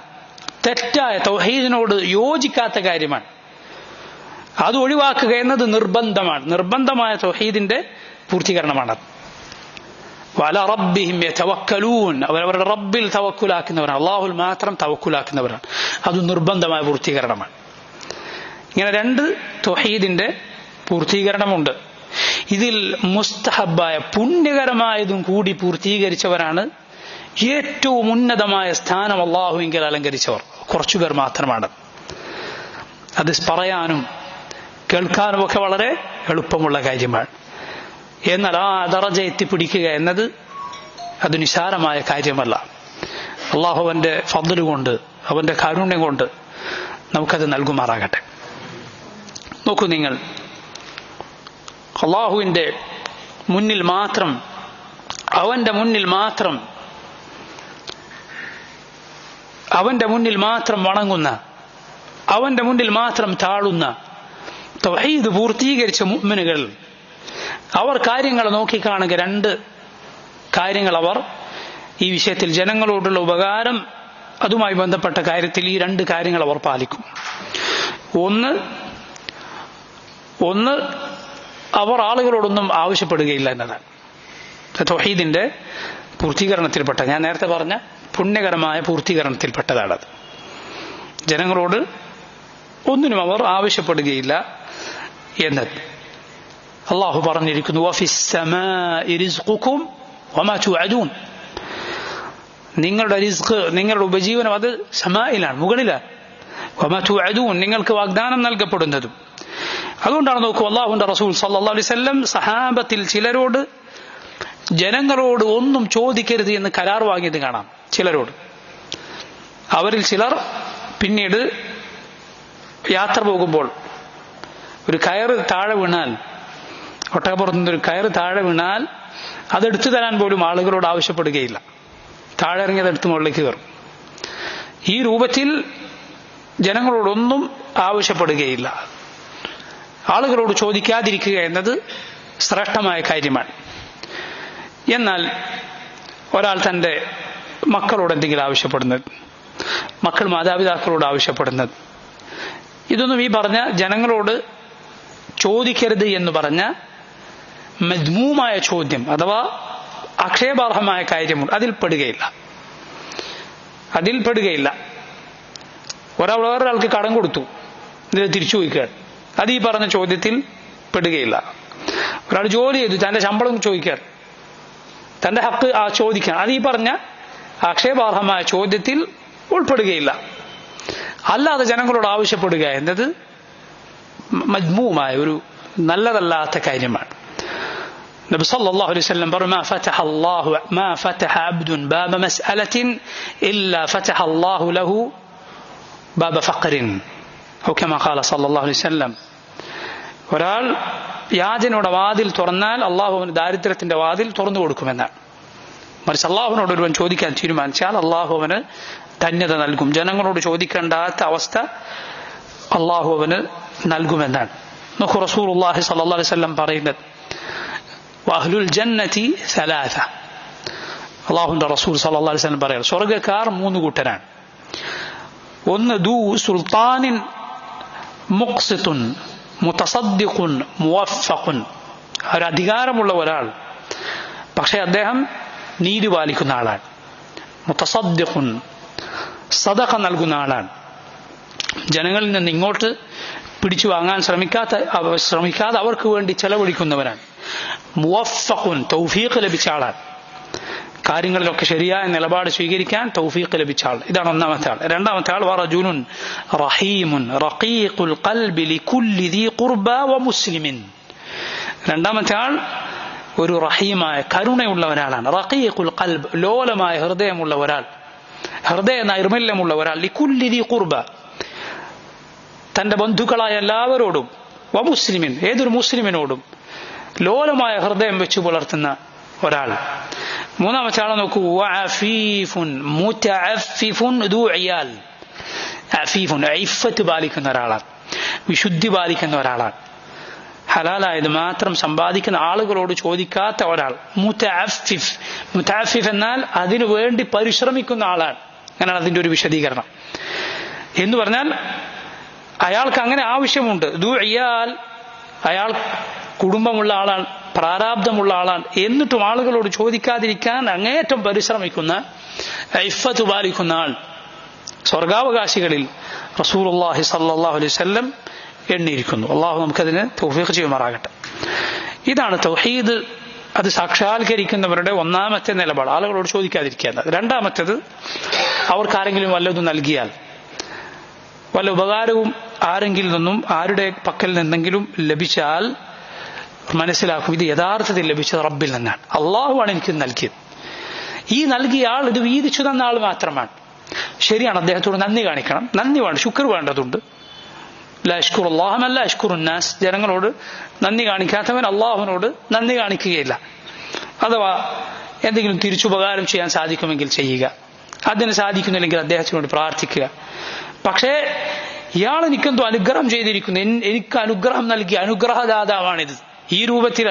തെറ്റായ, തൗഹീദിനോട് യോജിക്കാത്ത കാര്യമാണ്. അത് ഒഴിവാക്കുക എന്നത് നിർബന്ധമാണ്. നിർബന്ധമായ തൗഹീദിന്റെ പൂർത്തീകരണമാണ്. വഅലാ റബ്ബിഹിം യതവക്കലൂൻ, അവരവരുടെ റബ്ബിൽ തവക്കുലാക്കുന്നവരാണ്, അള്ളാഹുൽ മാത്രം തവക്കുലാക്കുന്നവരാണ്. അത് നിർബന്ധമായ പൂർത്തീകരണമാണ്. ഇങ്ങനെ രണ്ട് തൗഹീദിന്റെ പൂർത്തീകരണമുണ്ട്. ഇതിൽ മുസ്തഹബായ പുണ്യകരമായതും കൂടി പൂർത്തീകരിച്ചവരാണ് ഏറ്റവും ഉന്നതമായ സ്ഥാനം അള്ളാഹുവിങ്കൽ അലങ്കരിച്ചവർ. കുറച്ചുപേർ മാത്രമാണ്. അത് പറയാനും കേൾക്കാനും ഒക്കെ വളരെ എളുപ്പമുള്ള കാര്യമാണ്. എന്നാൽ ആ ദറജ എത്തിപ്പിടിക്കുക എന്നത് അത് നിസാരമായ കാര്യമല്ല. അള്ളാഹു അവന്റെ ഫദ്ല് കൊണ്ട്, അവന്റെ കാരുണ്യം കൊണ്ട് നമുക്കത് നൽകുമാറാകട്ടെ. നോക്കൂ, നിങ്ങൾ അള്ളാഹുവിന്റെ മുന്നിൽ മാത്രം, അവന്റെ മുന്നിൽ മാത്രം, അവന്റെ മുന്നിൽ മാത്രം വണങ്ങുന്ന, അവന്റെ മുന്നിൽ മാത്രം താഴുന്ന തൗഹീദ് പൂർത്തീകരിച്ച മുഅ്മിനുകൾ, അവർ കാര്യങ്ങൾ നോക്കിക്കാണുക. രണ്ട് കാര്യങ്ങൾ അവർ ഈ വിഷയത്തിൽ, ജനങ്ങളോടുള്ള ഉപകാരം, അതുമായി ബന്ധപ്പെട്ട കാര്യത്തിൽ ഈ രണ്ട് കാര്യങ്ങൾ അവർ പാലിക്കും. ഒന്ന് അവർ ആളുകളോടൊന്നും ആവശ്യപ്പെടുകയില്ല എന്നതാണ്. തൗഹീദിന്റെ പൂർത്തീകരണത്തിൽപ്പെട്ട, ഞാൻ നേരത്തെ പറഞ്ഞ പുണ്യകരമായ പൂർത്തീകരണത്തിൽപ്പെട്ടതാണത്. ജനങ്ങളോട് ഒന്നിനും അവർ ആവശ്യപ്പെടുകയില്ല എന്നത്. അള്ളാഹു പറഞ്ഞിരിക്കുന്നു, വഫിസ്സമാഇ റിസ്ഖുകും വമാ തുഅദൂൻ, നിങ്ങളുടെ റിസ്ഖ്, നിങ്ങളുടെ ഉപജീവനം അത് സമായിലാണ്, മുകളിലാണ്. വമാ തുഅദൂൻ, നിങ്ങൾക്ക് വാഗ്ദാനം നൽകപ്പെടുന്നതും. അതുകൊണ്ടാണ് നോക്കൂ, അള്ളാഹുവിന്റെ റസൂൽ സല്ലല്ലാഹു അലൈഹി വസല്ലം സഹാബത്തിൽ ചിലരോട് ജനങ്ങളോട് ഒന്നും ചോദിക്കരുത് എന്ന് കരാർ വാങ്ങിയത് കാണാം. ചിലരോട്, അവരിൽ ചിലർ പിന്നീട് യാത്ര പോകുമ്പോൾ ഒരു കയറ് താഴെ വീണാൽ, ഒട്ടകപ്പുറത്തുനിന്ന് ഒരു കയറ് താഴെ വീണാൽ അതെടുത്തു തരാൻ പോലും ആളുകളോട് ആവശ്യപ്പെടുകയില്ല. താഴെ ഇറങ്ങിയത് എടുത്ത് മുകളിലേക്ക് കയറും. ഈ രൂപത്തിൽ ജനങ്ങളോടൊന്നും ആവശ്യപ്പെടുകയില്ല. ആളുകളോട് ചോദിക്കാതിരിക്കുക എന്നത് ശ്രേഷ്ഠമായ കാര്യമാണ്. എന്നാൽ ഒരാൾ തൻ്റെ മക്കളോട് എന്തെങ്കിലും ആവശ്യപ്പെടുന്നത്, മക്കൾ മാതാപിതാക്കളോട് ആവശ്യപ്പെടുന്നത്, ഇതൊന്നും ഈ പറഞ്ഞ ജനങ്ങളോട് ചോദിക്കരുത് എന്ന് പറഞ്ഞ മദ്മൂമായ ചോദ്യം അഥവാ ആക്ഷേപാർഹമായ കാര്യമുണ്ട്, അതിൽ പെടുകയില്ല. ഒരാൾ വേറൊരാൾക്ക് കടം കൊടുത്തു, ഇതിൽ തിരിച്ചു ചോദിക്കുകയാണ്, അത് ഈ പറഞ്ഞ ചോദ്യത്തിൽ പെടുകയില്ല. ഒരാൾ ജോലി ചെയ്തു, തന്റെ ശമ്പളം ചോദിക്കാൻ, തന്റെ ഹക്ക് ചോദിക്കാൻ, അത് ഈ പറഞ്ഞ ആക്ഷേപാർഹമായ ചോദ്യത്തിൽ ഉൾപ്പെടുകയില്ല. അല്ലാതെ ജനങ്ങളോട് ആവശ്യപ്പെടുക എന്നത് മജ്മൂമായ, ഒരു നല്ലതല്ലാത്ത കാര്യമാണ്. നബി സല്ലല്ലാഹു അലൈഹി വസല്ലം പറഞ്ഞു, മാ ഫതഹ അബ്ദുൻ ബാബ മസ്അലത്തിൻ ഇല്ലാ ഫതഹ അല്ലാഹു ലഹു ബാബ ഫഖറിൻ ഔ കമാ ഖാല സല്ലല്ലാഹു അലൈഹി വസല്ലം. ഒരാൾ യാചനയുടെ വാതിൽ തുറന്നാൽ അള്ളാഹു അവന് ദാരിദ്ര്യത്തിന്റെ വാതിൽ തുറന്നു കൊടുക്കുമെന്നാണ്. മറിച്ച് അള്ളാഹുവിനോട് ഒരുവൻ ചോദിക്കാൻ തീരുമാനിച്ചാൽ അള്ളാഹു അവന് ധന്യത നൽകും. ജനങ്ങളോട് ചോദിക്കേണ്ടാത്ത അവസ്ഥ അള്ളാഹു അവന് നൽകുമെന്നാണ്. നോക്കൂ, റസൂലുള്ളാഹി സ്വല്ലല്ലാഹു അലൈഹി വസല്ലം പറയുന്നത്, വഅഹ്ലുൽ ജന്നതി സലാസ. അല്ലാഹുവിന്റെ റസൂൽ സല്ലല്ലാഹു അലൈഹി വസല്ലം പറയുന്നു, സ്വർഗ്ഗക്കാർ 3 കൂട്ടരാണ്. ഒന്ന് ദൂ സുൽത്താനിൻ മുഖ്സിത്തുൻ മുതസദ്ദിഖുൻ മുവഫഖുൻ, ഒരു അധികാരമുള്ള ഒരാൾ, പക്ഷെ അദ്ദേഹം നീതി പാലിക്കുന്ന ആളാണ്. മുതസദ്ദിഖുൻ, സദഖ നൽകുന്ന ആളാണ്. ജനങ്ങളിൽ നിന്ന് ഇങ്ങോട്ട് പിടിച്ചു വാങ്ങാൻ ശ്രമിക്കാതെ അവർക്ക് വേണ്ടി ചെലവഴിക്കുന്നവരാണ്. മുവഫഖുൻ, തൗഫീഖ് ലഭിച്ച ആളാണ്. കാര്യങ്ങളിലൊക്കെ ശരിയായ നിലപാട് സ്വീകരിക്കാൻ തൗഫീഖ് ലഭിച്ച ആൾ. ഇതാണ് ഒന്നാമത്തെ ആൾ. രണ്ടാമത്തെ ആൾ വറജുലുൻ റഹീമുൻ റഖീഖുൽ ഖൽബി ലികുല്ലി ദീ ഖുർബ വമുസ്ലിമിൻ. രണ്ടാമത്തെ ആൾ ഒരു റഹീമായ കരുണയുള്ള ഒരാളാണ്. റഖീഖുൽ ഖൽബ്, ലോലമായ ഹൃദയമുള്ള ഒരാൾ, ഹൃദയ നൈർമല്യമുള്ള ഒരാൾ. ലികുല്ലി ദീ ഖുർബ, തന്റെ ബന്ധുക്കളായ എല്ലാവരോടും, വമുസ്ലിമിൻ, ഏതൊരു മുസ്ലിമിനോടും ലോലമായ ഹൃദയം വെച്ച് പുലർത്തുന്ന ഒരാൾ. മൂന്നാമത്തെ ആളെ നോക്കൂ, വഅഫീഫുൻ മുതഅഫിഫുൻ ദൂ ഇയാൽ. അഫീഫുൻ, ഇഫ്ഫത്ത് പാലിക്കുന്ന ഒരാളാണ്, വിശുദ്ധി പാലിക്കുന്ന ഒരാളാണ്. ഹലാലായത് മാത്രം സമ്പാദിക്കുന്ന ആളുകളോട് ചോദിക്കാത്ത ഒരാൾ. മുതഅഫിഫ്, മുതഅഫിഫ് എന്നാൽ അതിനു വേണ്ടി പരിശ്രമിക്കുന്ന ആളാണ്. അങ്ങനെയാണ് അതിന്റെ ഒരു വിശദീകരണം. എന്ന് പറഞ്ഞാൽ അയാൾക്ക് അങ്ങനെ ആവശ്യമുണ്ട്. ദൂ ഇയാൽ, അയാൾ കുടുംബമുള്ള ആളാണ്, പ്രാരാബ്ധമുള്ള ആളാണ്, എന്നിട്ടും ആളുകളോട് ചോദിക്കാതിരിക്കാൻ അങ്ങേയറ്റം പരിശ്രമിക്കുന്ന, ഇഫ്ഫത്ത് പാലിക്കുന്ന ആൾ. സ്വർഗാവകാശികളിൽ റസൂലുള്ളാഹി സ്വല്ലല്ലാഹു അലൈഹി വസല്ലം എണ്ണിയിരിക്കുന്നു. അള്ളാഹു നമുക്കതിന് തൗഫീഖ് ചെയ്യുമാറാകട്ടെ. ഇതാണ് തൗഹീദ്. അത് സാക്ഷാത്കരിക്കുന്നവരുടെ ഒന്നാമത്തെ നിലപാട്, ആളുകളോട് ചോദിക്കാതിരിക്കുക. രണ്ടാമത്തേത്, അവർക്ക് ആരെങ്കിലും വല്ലതും നൽകിയാൽ, വല്ല ഉപകാരവും ആരെങ്കിലും നിന്നും, ആരുടെ പക്കൽ നിന്നെങ്കിലും ലഭിച്ചാൽ മനസ്സിലാക്കും ഇത് യഥാർത്ഥത്തിൽ ലഭിച്ചത് റബ്ബിൽ നിന്നാണ്, അള്ളാഹുവാണ് എനിക്ക് നൽകിയത്. ഈ നൽകിയ ആൾ ഇത് വീതിച്ചു തന്ന ആൾ മാത്രമാണ്. ശരിയാണ്, അദ്ദേഹത്തോട് നന്ദി കാണിക്കണം, നന്ദി വേണ്ട, ശുക്ർ വേണ്ടതുണ്ട്. ലാ യശ്കുറുല്ലാഹ മൻ ലാ യശ്കുറുന്നാസ്, ജനങ്ങളോട് നന്ദി കാണിക്കാത്തവൻ അള്ളാഹുവിനോട് നന്ദി കാണിക്കുകയില്ല. അഥവാ എന്തെങ്കിലും തിരിച്ചുപകാരം ചെയ്യാൻ സാധിക്കുമെങ്കിൽ ചെയ്യുക, അതിന് സാധിക്കുന്നില്ലെങ്കിൽ അദ്ദേഹത്തിനോട് പ്രാർത്ഥിക്കുക. പക്ഷേ ഇയാൾ എനിക്കെന്തോ അനുഗ്രഹം ചെയ്തിരിക്കുന്നു, എനിക്ക് അനുഗ്രഹം നൽകിയ അനുഗ്രഹദാതാവാണിത്, ഈ രൂപത്തിൽ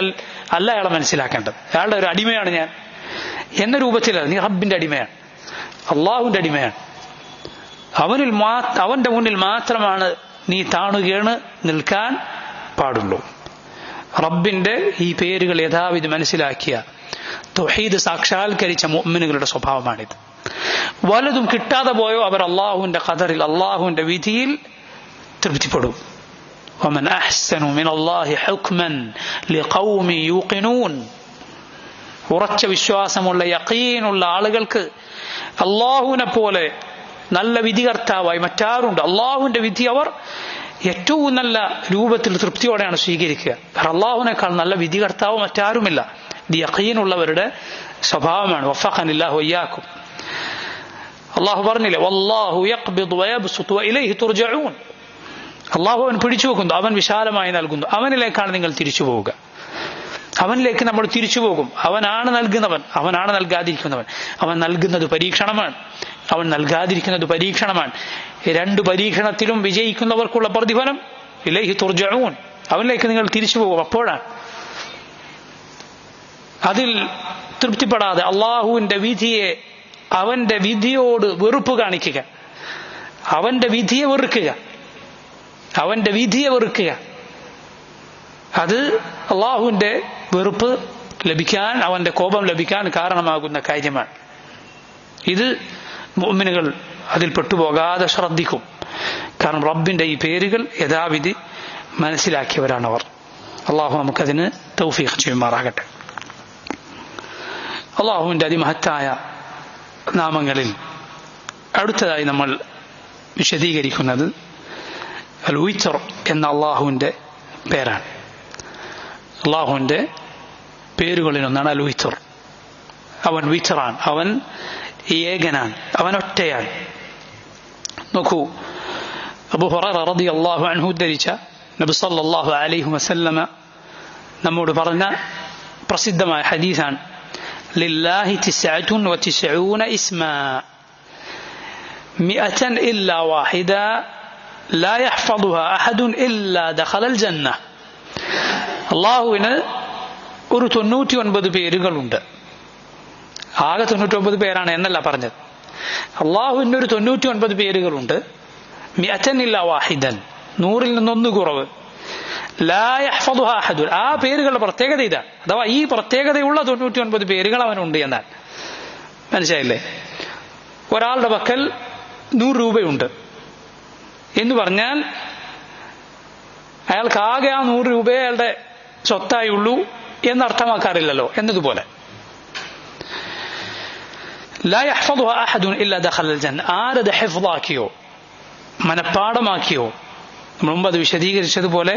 അല്ല അയാളെ മനസ്സിലാക്കേണ്ടത്. അയാളുടെ ഒരു അടിമയാണ് ഞാൻ എന്ന രൂപത്തിലല്ല. നീ റബ്ബിന്റെ അടിമയാണ്, അള്ളാഹുവിന്റെ അടിമയാണ്. അവന്റെ മുന്നിൽ മാത്രമാണ് നീ താണുകേണ് നിൽക്കാൻ പാടുള്ളൂ. റബ്ബിന്റെ ഈ പേരുകൾ യഥാവിധി മനസ്സിലാക്കിയ തൗഹീദ് സാക്ഷാത്കരിച്ച മുഅ്മിനുകളുടെ സ്വഭാവമാണിത്. വലതും കിട്ടാതെ പോയോ അവർ അള്ളാഹുവിന്റെ ഖദറിൽ, അള്ളാഹുവിന്റെ വിധിയിൽ തൃപ്തിപ്പെടും. വമൻ അഹ്സനു മിനല്ലാഹി ഹുക്മൻ ലിഖൗമി യൂഖിനൂൻ. ഉറച്ച വിശ്വാസമുള്ള യഖീനുള്ള ആളുകൾക്ക് അള്ളാഹുവിനെ പോലെ നല്ല വിധികർത്താവായി മറ്റാരുണ്ട്. അള്ളാഹുവിന്റെ വിധി അവർ ഏറ്റവും നല്ല രൂപത്തിൽ തൃപ്തിയോടെയാണ് സ്വീകരിക്കുക. കാരണം അള്ളാഹുവിനേക്കാൾ നല്ല വിധികർത്താവ് മറ്റാരുമില്ല. ഇത് യഖീനുള്ളവരുടെ സ്വഭാവമാണ്. വഫഖനില്ലാഹു വയ്യാക്കും. അള്ളാഹു പറഞ്ഞില്ലേ, വല്ലാഹു യഖ്ബിദു വയബ്സുതു വഇലൈഹി തുർജഊൻ. അള്ളാഹു അവൻ പിടിച്ചു വെക്കുന്നു, അവൻ വിശാലമായി നൽകുന്നു, അവനിലേക്കാണ് നിങ്ങൾ തിരിച്ചു പോവുക. അവനിലേക്ക് നമ്മൾ തിരിച്ചു പോകും. അവനാണ് നൽകുന്നവൻ, അവനാണ് നൽകാതിരിക്കുന്നവൻ. അവൻ നൽകുന്നത് പരീക്ഷണമാണ്, അവൻ നൽകാതിരിക്കുന്നത് പരീക്ഷണമാണ്. രണ്ട് പരീക്ഷണത്തിലും വിജയിക്കുന്നവർക്കുള്ള പ്രതിഫലം ഇലൈഹി തുർജഊൻ, അവനിലേക്ക് നിങ്ങൾ തിരിച്ചു പോകും. അപ്പോഴാണ് അതിൽ തൃപ്തിപ്പെടാതെ അള്ളാഹുവിന്റെ വിധിയെ, അവന്റെ വിധിയോട് വെറുപ്പ് കാണിക്കുക, അവന്റെ വിധിയെ വെറുക്കുക, അവന്റെ വിധിയെ വെറുക്കുക, അത് അള്ളാഹുവിന്റെ വെറുപ്പ് ലഭിക്കാൻ, അവന്റെ കോപം ലഭിക്കാൻ കാരണമാകുന്ന കാര്യമാണ്. ഇത് മുഅ്മിനുകൾ അതിൽ പെട്ടുപോകാതെ ശ്രദ്ധിക്കും. കാരണം റബ്ബിന്റെ ഈ പേരുകൾ യഥാവിധി മനസ്സിലാക്കിയവരാണവർ. അള്ളാഹു നമുക്കതിന് തൗഫീഖ് ചെയ്യുമാറാകട്ടെ. അള്ളാഹുവിന്റെ അതിമഹത്തായ നാമങ്ങളിൽ അടുത്തതായി നമ്മൾ വിശദീകരിക്കുന്നത് അൽ വിത്ർ എന്ന അള്ളാഹുവിന്റെ പേരാണ്. അള്ളാഹുവിന്റെ പേരുകളിലൊന്നാണ് അൽ വിത്ർ. അവൻ വിത്റാണ്, അവൻ ഏകനാണ്, അവൻ ഒറ്റയാണ്. നോക്കൂ, അബൂ ഹുറൈറ റളിയല്ലാഹു അൻഹു ഉദ്ധരിച്ച നബി സല്ലല്ലാഹു അലൈഹി വസല്ലമ നമ്മോട് പറഞ്ഞ പ്രസിദ്ധമായ ഹദീസാണ്, ലില്ലാഹി 99 ഇസ്മാ 100 ഇല്ലാ വാഹിദ ലാ യഹ്ഫദുഹാ അഹദുൻ ഇല്ലാ ദഖലൽ ജന്ന. അള്ളാഹുവിന് ഒരു 99 പേരുകളുണ്ട്. ആകെ 99 പേരാണ് എന്നല്ല പറഞ്ഞത്. അള്ളാഹുവിന് ഒരു 99 പേരുകളുണ്ട്. മിഅതനില്ല വാഹിദൻ, 100ൽ നിന്നൊന്ന് കുറവ്. ലാ യഹ്ഫദുഹാ അഹദുൻ, ആ പേരുകളുടെ പ്രത്യേകത ഇതാ. അഥവാ ഈ പ്രത്യേകതയുള്ള 99 പേരുകൾ അവനുണ്ട് എന്നാൽ. മനസ്സിലായില്ലേ? ഒരാളുടെ പക്കൽ 100 രൂപയുണ്ട് എന്ന് പറഞ്ഞാൽ അയാൾക്ക് ആകെ ആ 100 രൂപയെ അയാളുടെ സ്വത്തായുള്ളൂ എന്നർത്ഥമാക്കാറില്ലല്ലോ. എന്നതുപോലെ ലാ യഹ്ഫദുഹാ അഹദുൻ ഇല്ലാ ദഖലൽ ജന്ന, ആരത് ഹിഫ്ളാക്കിയോ മനപ്പാടമാക്കിയോ, മുമ്പ് അത് വിശദീകരിച്ചതുപോലെ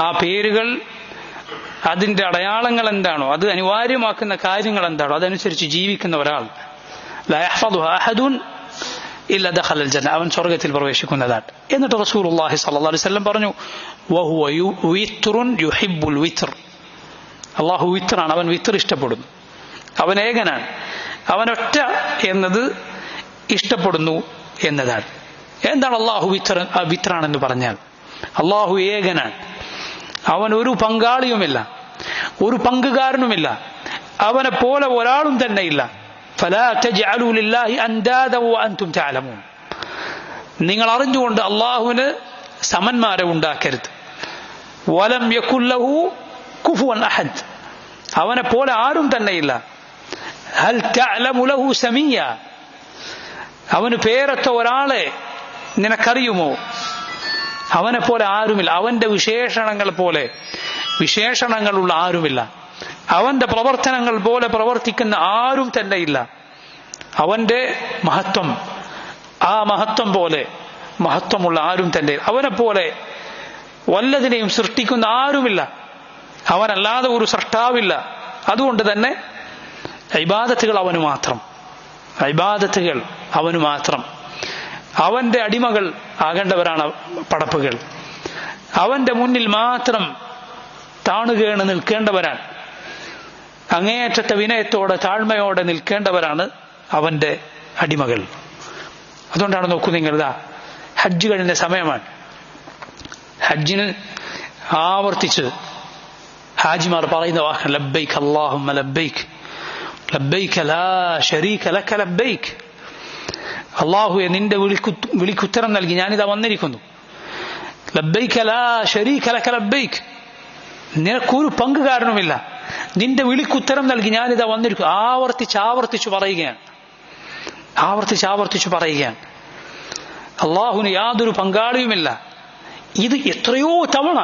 ആ പേരുകൾ അതിന്റെ അടയാളങ്ങൾ എന്താണോ, അത് അനിവാര്യമാക്കുന്ന കാര്യങ്ങൾ എന്താണോ അതനുസരിച്ച് ജീവിക്കുന്ന ഒരാൾ ലാ യഹ്ഫദുഹാ അഹദുൻ ഇല്ലാ ദഖലൽ ജന്ന, അവൻ സ്വർഗ്ഗത്തിൽ പ്രവേശിക്കുന്നതാണ്. എന്നിട്ട് റസൂലുള്ളാഹി സ്വല്ലല്ലാഹു അലൈഹി വസല്ലം പറഞ്ഞു, വഹുവ വിത്റുൻ യുഹിബ്ബുൽ വിത്ർ, അല്ലാഹു വിത്റാണ്, അവൻ വിത്ർ ഇഷ്ടപ്പെടുന്നു, അവൻ ഏകനാണ്, അവൻ ഒറ്റ എന്നത് ഇഷ്ടപ്പെടുന്നു എന്നതാണ്. എന്താണ് അല്ലാഹു വിത്റാണെന്ന് പറഞ്ഞാൽ? അല്ലാഹു ഏകനാണ്, അവൻ ഒരു പങ്കാളിയുമില്ല, ഒരു പങ്കുകാരനുമില്ല, അവനെ പോലെ ഒരാളും തന്നെ ഇല്ല. ഫലാ തജ്അലൂ ലില്ലാഹി അൻദാദ വഅൻതും തഅലമൂൻ, നിങ്ങൾ അറിഞ്ഞുകൊണ്ട് അല്ലാഹുവിന് സമന്മാരെ ഉണ്ടാക്കരുത്. വലം യകുൽ ലഹു കുഫുവൻ അഹദ്, അവനെ പോലെ ആരും തന്നെ ഇല്ല. ഹൽ തഅലമു ലഹു സമീയ, അവന് പേരൊത്ത ഒരാളെ നിനക്കറിയുമോ? അവനെ പോലെ ആരുമില്ല, അവന്റെ വിശേഷണങ്ങൾ പോലെ വിശേഷണങ്ങളുള്ള ആരുമില്ല, അവന്റെ പ്രവർത്തനങ്ങൾ പോലെ പ്രവർത്തിക്കുന്ന ആരും തന്നെ ഇല്ല. അവന്റെ മഹത്വം, ആ മഹത്വം പോലെ മഹത്വമുള്ള ആരും തന്നെ, അവനെ പോലെ വല്ലതിനെയും സൃഷ്ടിക്കുന്ന ആരുമില്ല, അവനല്ലാതെ ഒരു സൃഷ്ടാവില്ല. അതുകൊണ്ട് തന്നെ ഇബാദത്തുകൾ അവന് മാത്രം, ഇബാദത്തുകൾ അവന് മാത്രം. അവന്റെ അടിമകൾ ആകേണ്ടവരാണ് പടപ്പുകൾ, അവന്റെ മുന്നിൽ മാത്രം താണുകേണ് നിൽക്കേണ്ടവരാണ്, അങ്ങേയറ്റത്തെ വിനയത്തോടെ താഴ്മയോടെ നിൽക്കേണ്ടവരാണ് അവന്റെ അടിമകൾ. അതുകൊണ്ടാണ് നോക്കൂ നിങ്ങൾ, ഹജ്ജ് കഴിഞ്ഞ സമയമാണ്, ഹജ്ജിന് ആവർത്തിച്ച് ഹാജിമാർ പറയുന്ന വാക്കാണ് ലബ്ബൈക് അല്ലാഹുമ്മ ലബ്ബൈക് ലബ്ബൈക ലാ ശരീക ലക ലബ്ബൈക്, അല്ലാഹുവേ നിന്റെ വിളിക്കുത്തരം നൽകി ഞാനിതാ വന്നിരിക്കുന്നു. ലബ്ബൈക ലാ ശരീക ലക ലബ്ബൈക്, നിനക്കൊരു പങ്കുകാരനുമില്ല, നിന്റെ വിളിക്കുത്തരം നൽകി ഞാനിതാ വന്നിരിക്കുന്നു. ആവർത്തിച്ച് പറയുകയാണ്. അള്ളാഹുവിന് യാതൊരു പങ്കാളിയുമില്ല. ഇത് എത്രയോ തവണ,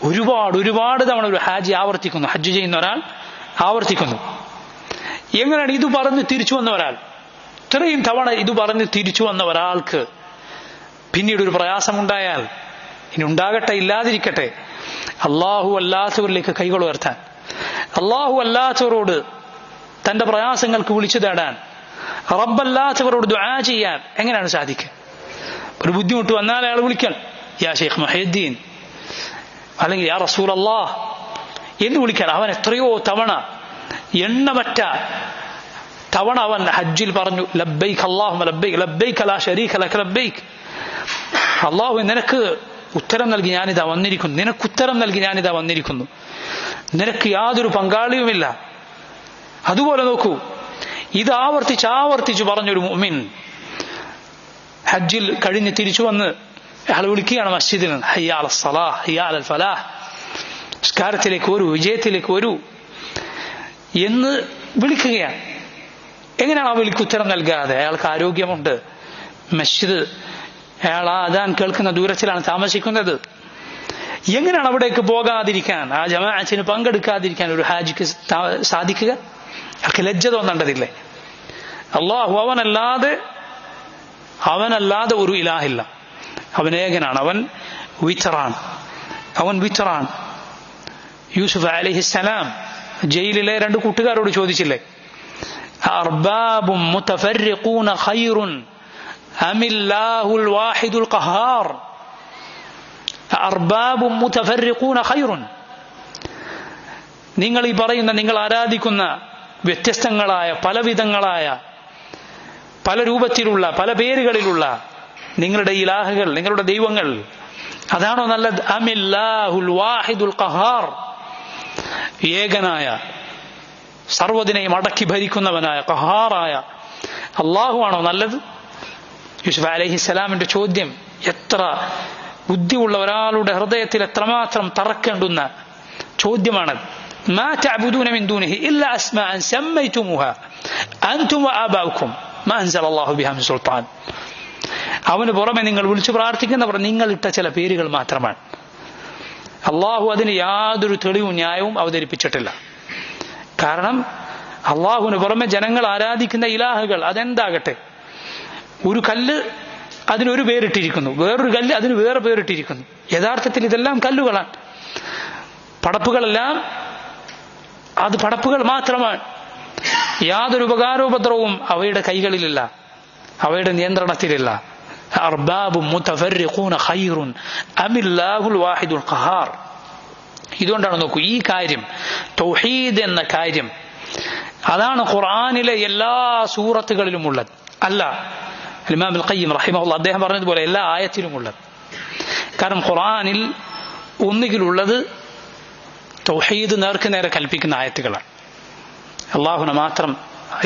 ഒരുപാട് തവണ ഒരു ഹാജി ആവർത്തിക്കുന്നു, ഹജ്ജ് ചെയ്യുന്ന ഒരാൾ ആവർത്തിക്കുന്നു. എങ്ങനെയാണ് ഇത് പറഞ്ഞ് തിരിച്ചു വന്ന ഒരാൾ, ഇത്രയും തവണ ഇത് പറഞ്ഞ് തിരിച്ചു വന്ന ഒരാൾക്ക് പിന്നീട് ഒരു പ്രയാസമുണ്ടായാൽ, ഇനി ഉണ്ടാകട്ടെ ഇല്ലാതിരിക്കട്ടെ, അള്ളാഹു അല്ലാത്തവരിലേക്ക് കൈകൾ ഉയർത്താൻ, അള്ളാഹു അല്ലാത്തവരോട് തന്റെ പ്രയാസങ്ങൾക്ക് വിളിച്ചു തേടാൻ, റബ്ബല്ലാത്തവരോട് ദുആ ചെയ്യാൻ എങ്ങനെയാണ് സാധിക്കുക? ഒരു ബുദ്ധിമുട്ട് വന്നാൽ അയാൾ വിളിക്കാൻ യാ ശൈഖ് മുഹയ്യിദ്ദീൻ അല്ലെങ്കിൽ യാ റസൂലല്ലാഹ് എന്ന് വിളിക്കാൻ. അവൻ എത്രയോ തവണ, എണ്ണമറ്റ തവണ അവൻ ഹജ്ജിൽ പറഞ്ഞു ലബ്ബൈക അല്ലാഹുമ്മ ലബ്ബൈക ലബ്ബൈക ലാ ശരീക ലക ലബ്ബൈക്, അല്ലാഹു നിനക്ക് ഉത്തരം നൽകി ഞാനിതാ വന്നിരിക്കുന്നു, നിനക്കുത്തരം നൽകി ഞാനിതാ വന്നിരിക്കുന്നു, നിനക്ക് യാതൊരു പങ്കാളിയുമില്ല. അതുപോലെ നോക്കൂ, ഇത് ആവർത്തിച്ച് പറഞ്ഞൊരു മുഅ്മിൻ ഹജ്ജിൽ കഴിഞ്ഞ് തിരിച്ചു വന്ന് അയാൾ വിളിക്കുകയാണ് മസ്ജിദിൽ, ഹയ്യ അലൽ സലാഹ് ഹയ്യ അലൽ ഫലാഹ്, നിസ്കാരത്തിലേക്ക് വരൂ, വിജയത്തിലേക്ക് വരൂ എന്ന് വിളിക്കുകയാണ്. എങ്ങനെയാണ് ആ വിളിക്ക് ഉത്തരം നൽകാതെ? അയാൾക്ക് ആരോഗ്യമുണ്ട്, മസ്ജിദ് അയാൾ ആ അദാൻ കേൾക്കുന്ന ദൂരത്തിലാണ് താമസിക്കുന്നത്. എങ്ങനെയാണ് അവിടേക്ക് പോകാതിരിക്കാൻ, ആ ജമാഅത്തിന് പങ്കെടുക്കാതിരിക്കാൻ ഒരു ഹാജിക്ക് സാധിക്കുക? അയാൾക്ക് ലജ്ജ തോന്നേണ്ടതില്ലേ? അല്ലാഹു അവനല്ലാതെ ഒരു ഇലാഹില്ല, അവൻ ഏകനാണ്, അവൻ വിത്റാണ്. യൂസുഫ് അലൈഹിസ്സലാം ജയിലിലെ 2 കൂട്ടുകാരോട് ചോദിച്ചില്ലേ, അർബാബും മുതഫർരിഖൂന ഖൈറുൻ അമില്ലാഹുൽ വാഹിദുൽ ഖഹാർ, അർബാബും മുതഫർരിഖൂന ഖൈറുൻ, നിങ്ങൾ ഈ പറയുന്ന, നിങ്ങൾ ആരാധിക്കുന്ന വ്യത്യസ്തങ്ങളായ പലവിധങ്ങളായ പല രൂപത്തിലുള്ള പല പേരുകളിലുള്ള നിങ്ങളുടെ ഇലാഹുകൾ, നിങ്ങളുടെ ദൈവങ്ങൾ, അതാണോ നല്ലത്? അമില്ലാഹുൽ വാഹിദുൽ ഖഹാർ, ഏകനായ സർവ്വതിനെയും അടക്കി ഭരിക്കുന്നവനായ ഖഹാറായ അള്ളാഹുവാണോ നല്ലത്? യൂസുഫ് അലൈഹിസ്സലാമിന്റെ ചോദ്യം എത്ര ബുദ്ധിയുള്ള ഒരാളുടെ ഹൃദയത്തിൽ എത്രമാത്രം തറക്കേണ്ടുന്ന ചോദ്യമാണത്. മാ തഅബുദൂന മിൻ ദൂനിഹി ഇല്ലാ അസ്മാഅൻ സമ്മൈതുമുഹാ അൻതും വആബാഉകും മാ അൻസലല്ലാഹു ബിഹാ മിൻ സുൽത്താൻ. അവന് പുറമെ നിങ്ങൾ വിളിച്ചു പ്രാർത്ഥിക്കുന്നവർ നിങ്ങൾ ഇട്ട ചില പേരുകൾ മാത്രമാണ്. അള്ളാഹു അതിന് യാതൊരു തെളിവും ന്യായവും അവതരിപ്പിച്ചിട്ടില്ല. കാരണം അള്ളാഹുവിന് പുറമെ ജനങ്ങൾ ആരാധിക്കുന്ന ഇലാഹുകൾ അതെന്താകട്ടെ, ഒരു കല്ല് അതിനൊരു പേരിട്ടിരിക്കുന്നു, വേറൊരു കല്ല് അതിന് വേറെ പേരിട്ടിരിക്കുന്നു. യഥാർത്ഥത്തിൽ ഇതെല്ലാം കല്ലുകളാണ്. പടപ്പുകളെല്ലാം അത് പടപ്പുകൾ മാത്രമാണ്. യാതൊരു ഉപകാരോപദ്രവവും അവയുടെ കൈകളിലില്ല, അവയുടെ നിയന്ത്രണത്തിലില്ല. അർബാബും മുതഫർരിഖൂന ഖൈറുൻ അമില്ലാഹുൽ വാഹിദുൽ ഖഹാർ. ഇതുകൊണ്ടാണ് നോക്കൂ, ഈ കാര്യം തൗഹീദ് എന്ന കാര്യം അതാണ് ഖുർആനിലെ എല്ലാ സൂറത്തുകളിലും ഉള്ളത്. അല്ല, ഇമാം അൽ ഖയ്യിം റഹിമഹുല്ലാഹ് അദ്ദേഹം പറഞ്ഞതുപോലെ എല്ലാ ആയത്തിലും ഉള്ളത്. കാരണം ഖുർആനിൽ ഒന്നുകിലുള്ളത് തൗഹീദ് നേർക്ക് നേരെ കൽപ്പിക്കുന്ന ആയത്തുകളാണ്, അള്ളാഹുവിനെ മാത്രം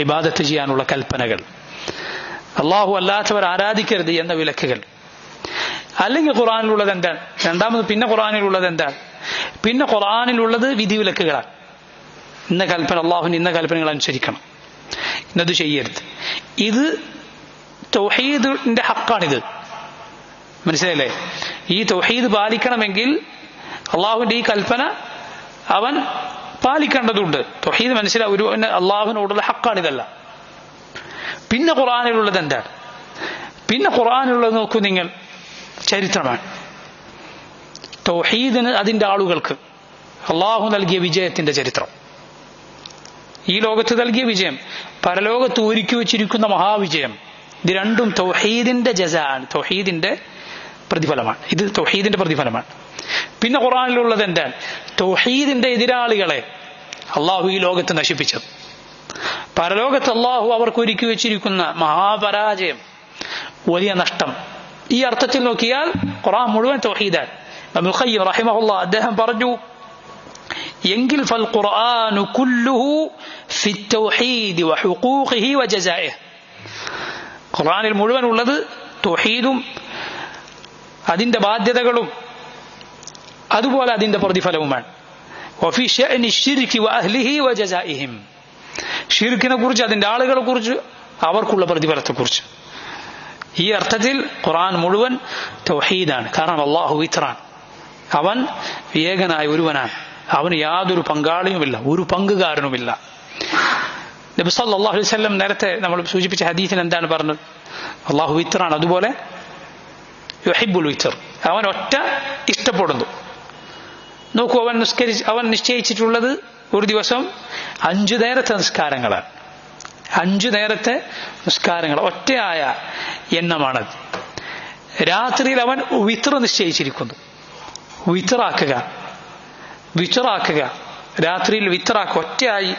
ഇബാദത്ത് ചെയ്യാനുള്ള കൽപ്പനകൾ, അള്ളാഹു അല്ലാത്തവർ ആരാധിക്കരുത് എന്ന വിലക്കുകൾ. അല്ലെങ്കിൽ ഖുർആനിലുള്ളത് എന്താണ്? രണ്ടാമത് പിന്നെ ഖുർആനിലുള്ളത് എന്താണ്? പിന്നെ ഖുർആനിലുള്ളത് വിധിവിലക്കുകളാണ്. ഇന്ന കൽപ്പന, അള്ളാഹുവിന് ഇന്ന കൽപ്പനകൾ അനുസരിക്കണം, ഇന്നത് ചെയ്യരുത്. ഇത് തൗഹീദിന്റെ ഹക്കാണിത്. മനസ്സിലായില്ലേ? ഈ തൗഹീദ് പാലിക്കണമെങ്കിൽ അള്ളാഹുവിന്റെ ഈ കൽപ്പന അവൻ പാലിക്കേണ്ടതുണ്ട്. തൗഹീദ് മനസ്സിലാവും, ഒരു അള്ളാഹുവിനോടുള്ള ഹക്കാണിതല്ല. പിന്നെ ഖുർആനിലുള്ളത് എന്താണ്? പിന്നെ ഖുർആനിലുള്ളത് നോക്കൂ നിങ്ങൾ, ചരിത്രമാണ്. തൗഹീദിന് അതിന്റെ ആളുകൾക്ക് അള്ളാഹു നൽകിയ വിജയത്തിന്റെ ചരിത്രം, ഈ ലോകത്ത് നൽകിയ വിജയം, പരലോകത്ത് ഒരുക്കി വെച്ചിരിക്കുന്ന മഹാവിജയം, ഇത് രണ്ടും തൗഹീദിന്റെ ജസാണ്, തൗഹീദിന്റെ പ്രതിഫലമാണ്. ഇത് തൗഹീദിന്റെ പ്രതിഫലമാണ്. പിന്നെ ഖുർആനിലുള്ളത് എന്താണ്? തൗഹീദിന്റെ എതിരാളികളെ അള്ളാഹു ഈ ലോകത്ത് നശിപ്പിച്ചത്, പരലോകത്ത് അള്ളാഹു അവർക്ക് ഒരുക്കി വെച്ചിരിക്കുന്ന മഹാപരാജയം, വലിയ നഷ്ടം. ഈ അർത്ഥത്തിൽ നോക്കിയാൽ ഖുർആൻ മുഴുവൻ തൗഹീദാണ്. ഇബ്നുൽ ഖയ്യിം റഹിമഹുല്ലാഹ് അദ്ദേഹം പറഞ്ഞു, എങ്കിൽ ഫൽ ഖുർആനു കുല്ലുഹു ഫി തൗഹീദി വഹുഖൂഖിഹി വജസാഇഹി. ഖുർആനിൽ മുഴുവൻ ഉള്ളത് തൗഹീദും അതിന്റെ ബാധ്യതകളും അതുപോലെ അതിന്റെ പ്രതിഫലവുമാണ്. വഫി ശഅനി ശിർകി വഅഹ്ലിഹി വജസാഇഹിം. ഷിർക്കിനെ കുറിച്ച്, അതിന്റെ ആളുകളെ കുറിച്ച്, അവർക്കുള്ള പ്രതിഫലത്തെക്കുറിച്ച്. ഈ അർത്ഥത്തിൽ ഖുർആൻ മുഴുവൻ തൗഹീദാണ്. കാരണം അല്ലാഹു വിത്റാൻ, അവൻ ഏകനായ ഒരുവനാണ്, അവന് യാതൊരു പങ്കാളിയുമില്ല, ഒരു പങ്കുകാരനുമില്ല. നബി സല്ലല്ലാഹു അലൈഹി വസല്ലം നേരത്തെ നമ്മൾ സൂചിപ്പിച്ച ഹദീസിൽ എന്താണ് പറഞ്ഞത്? അല്ലാഹു വിത്റാണ്, അതുപോലെ യുഹിബ്ബുൽ വിത്ർ, അവൻ ഒറ്റ ഇഷ്ടപ്പെടുന്നു. നോക്കൂ, അവൻ നിശ്ചയിച്ചിട്ടുള്ളത് ഒരു ദിവസം 5 നേരത്തെ നിസ്കാരങ്ങളാണ്. 5 നേരത്തെ നിസ്കാരങ്ങൾ, ഒറ്റയായ എണ്ണമാണത്. രാത്രിയിൽ അവൻ വിത്ർ നിശ്ചയിച്ചിരിക്കുന്നു. വിത്റാക്കുക, രാത്രിയിൽ വിത്റാക്കുക, ഒറ്റയായി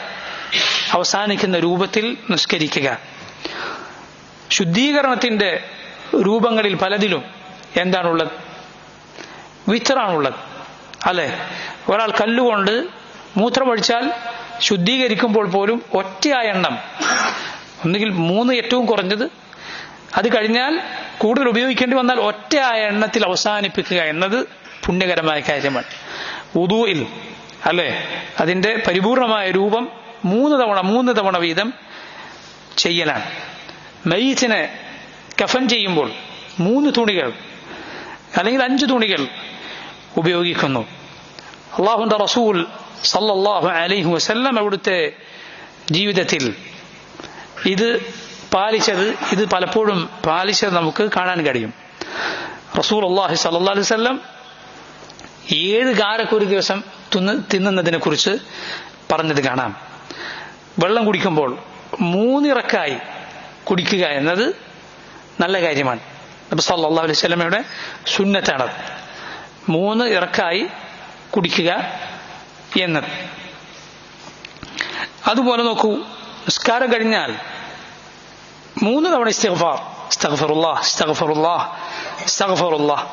അവസാനിക്കുന്ന രൂപത്തിൽ നിസ്കരിക്കുക. ശുദ്ധീകരണത്തിന്റെ രൂപങ്ങളിൽ പലതിലും എന്താണുള്ളത്? വിത്റാണുള്ളത്, അല്ലെ? ഒരാൾ കല്ലുകൊണ്ട് മൂത്രമൊഴിച്ചാൽ ശുദ്ധീകരിക്കുമ്പോൾ പോലും ഒറ്റയായ എണ്ണം, ഒന്നുകിൽ 3 ഏറ്റവും കുറഞ്ഞത്, അത് കഴിഞ്ഞാൽ കൂടുതൽ ഉപയോഗിക്കേണ്ടി വന്നാൽ ഒറ്റയായ എണ്ണത്തിൽ അവസാനിപ്പിക്കുക എന്നത് പുണ്യകരമായ കാര്യമാണ്. വുദൂഇൽ, അല്ലെ, അതിന്റെ പരിപൂർണമായ രൂപം 3 തവണ വീതം ചെയ്യലാണ്. മയ്യിത്തിനെ കഫൻ ചെയ്യുമ്പോൾ 3 തുണികൾ അല്ലെങ്കിൽ 5 തുണികൾ ഉപയോഗിക്കുന്നു. അല്ലാഹുവിന്റെ റസൂൽ സല്ലല്ലാഹു അലൈഹി വസല്ലം അവിടുത്തെ ജീവിതത്തിൽ ഇത് പലപ്പോഴും പാലിച്ചത് നമുക്ക് കാണാൻ കഴിയും. റസൂലുള്ളാഹി സ്വല്ലല്ലാഹു അലൈഹി വസല്ലം 7 കാരക്ക് ഒരു ദിവസം തിന്നുന്നതിനെ കുറിച്ച് പറഞ്ഞത് കാണാം. വെള്ളം കുടിക്കുമ്പോൾ 3 ഇറക്കായി കുടിക്കുക എന്നത് നല്ല കാര്യമാണ്. നബി സല്ലല്ലാഹു അലൈഹി വസല്ലമയുടെ സുന്നത്താണ് 3 ഇറക്കായി കുടിക്കുക എന്നത്. അതുപോലെ നോക്കൂ, നിസ്കാരം കഴിഞ്ഞാൽ 3 തവണ ഇസ്തിഗ്ഫാറുല്ലാഹ്.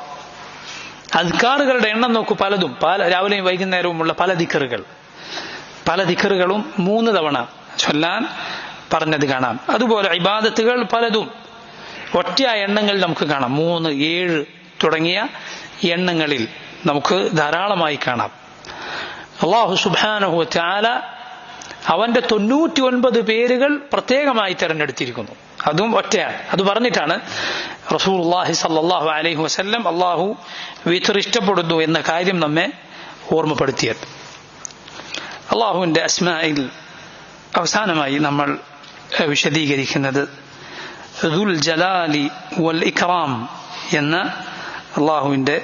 അദ്കാറുകളുടെ എണ്ണം നോക്കൂ, പലതും, രാവിലെയും വൈകുന്നേരവുമുള്ള പല ദിക്റുകൾ. പല ദിക്റുകളും 3 തവണ ചൊല്ലാൻ പറഞ്ഞത് കാണാം. അതുപോലെ ഇബാദത്തുകൾ പലതും ഒറ്റ എണ്ണങ്ങൾ നമുക്ക് കാണാം. 3, 7 തുടങ്ങിയ എണ്ണങ്ങളിൽ നമുക്ക് ധാരാളമായി കാണാം. അല്ലാഹു സുബ്ഹാനഹു വ തആല അവന്റെ 99 പേരുകൾ പ്രത്യേകമായി തിരഞ്ഞെടുത്തിരിക്കുന്നു. അതും ഒറ്റയാണ്. അത് പറഞ്ഞിട്ടാണ് റസൂലുള്ളാഹി സ്വല്ലല്ലാഹു അലൈഹി വസല്ലം അല്ലാഹു വിത്ർ ഇഷ്ടപ്പെടുന്നു എന്ന കാര്യം നമ്മെ ഓർമ്മപ്പെടുത്തിയത്. അല്ലാഹുവിന്റെ അസ്മാഇൽ അവസാനമായി നമ്മൾ വിശദീകരിക്കുന്നത് ദുൽ ജലാലി വൽ ഇക്റാം എന്ന അല്ലാഹുവിന്റെ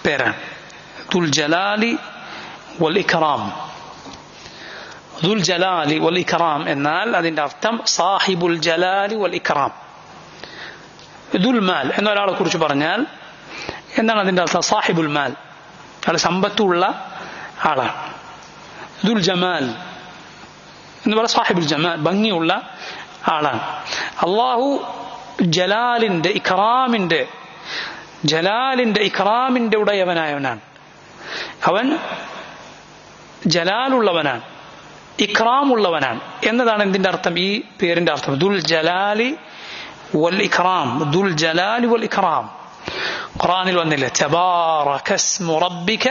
പേരാണ്. ദുൽ ജലാലി വൽ ഇക്റാം. ദുൽ ജലാലി വൽ ഇക്റാം എന്നാൽ അതിന്റെ അർത്ഥം സാഹിബുൽ ജലാലി വൽ ഇക്റാം. ദുൽ മാൽ എന്നൊരാളെ കുറിച്ച് പറഞ്ഞാൽ എന്താണ് അതിന്റെ അർത്ഥം? സാഹിബുൽ മാൽ, അയാൾ സമ്പത്തുള്ള ആളാണ്. ദുൽ ജമാൽ എന്ന് പറഞ്ഞാൽ സാഹിബുൽ ജമാൽ, ഭംഗിയുള്ള ആളാണ്. അള്ളാഹു ജലാലിന്റെ ഇക്റാമിന്റെ ഉടയവനായവനാണ്. അവൻ ജലാലുള്ളവനാണ്, ഇക്റാമുള്ളവനാണ് എന്നതാണ് എന്തിന്റെ അർത്ഥം? ഈ പേരിന്റെ അർത്ഥം ദുൽ ജലാലി വൽ ഇക്റാം. ദുൽ ജലാലി വൽ ഇക്റാം ഖുർആനിൽ വന്നില്ല? തബാറക ഇസ്മു റബ്ബിക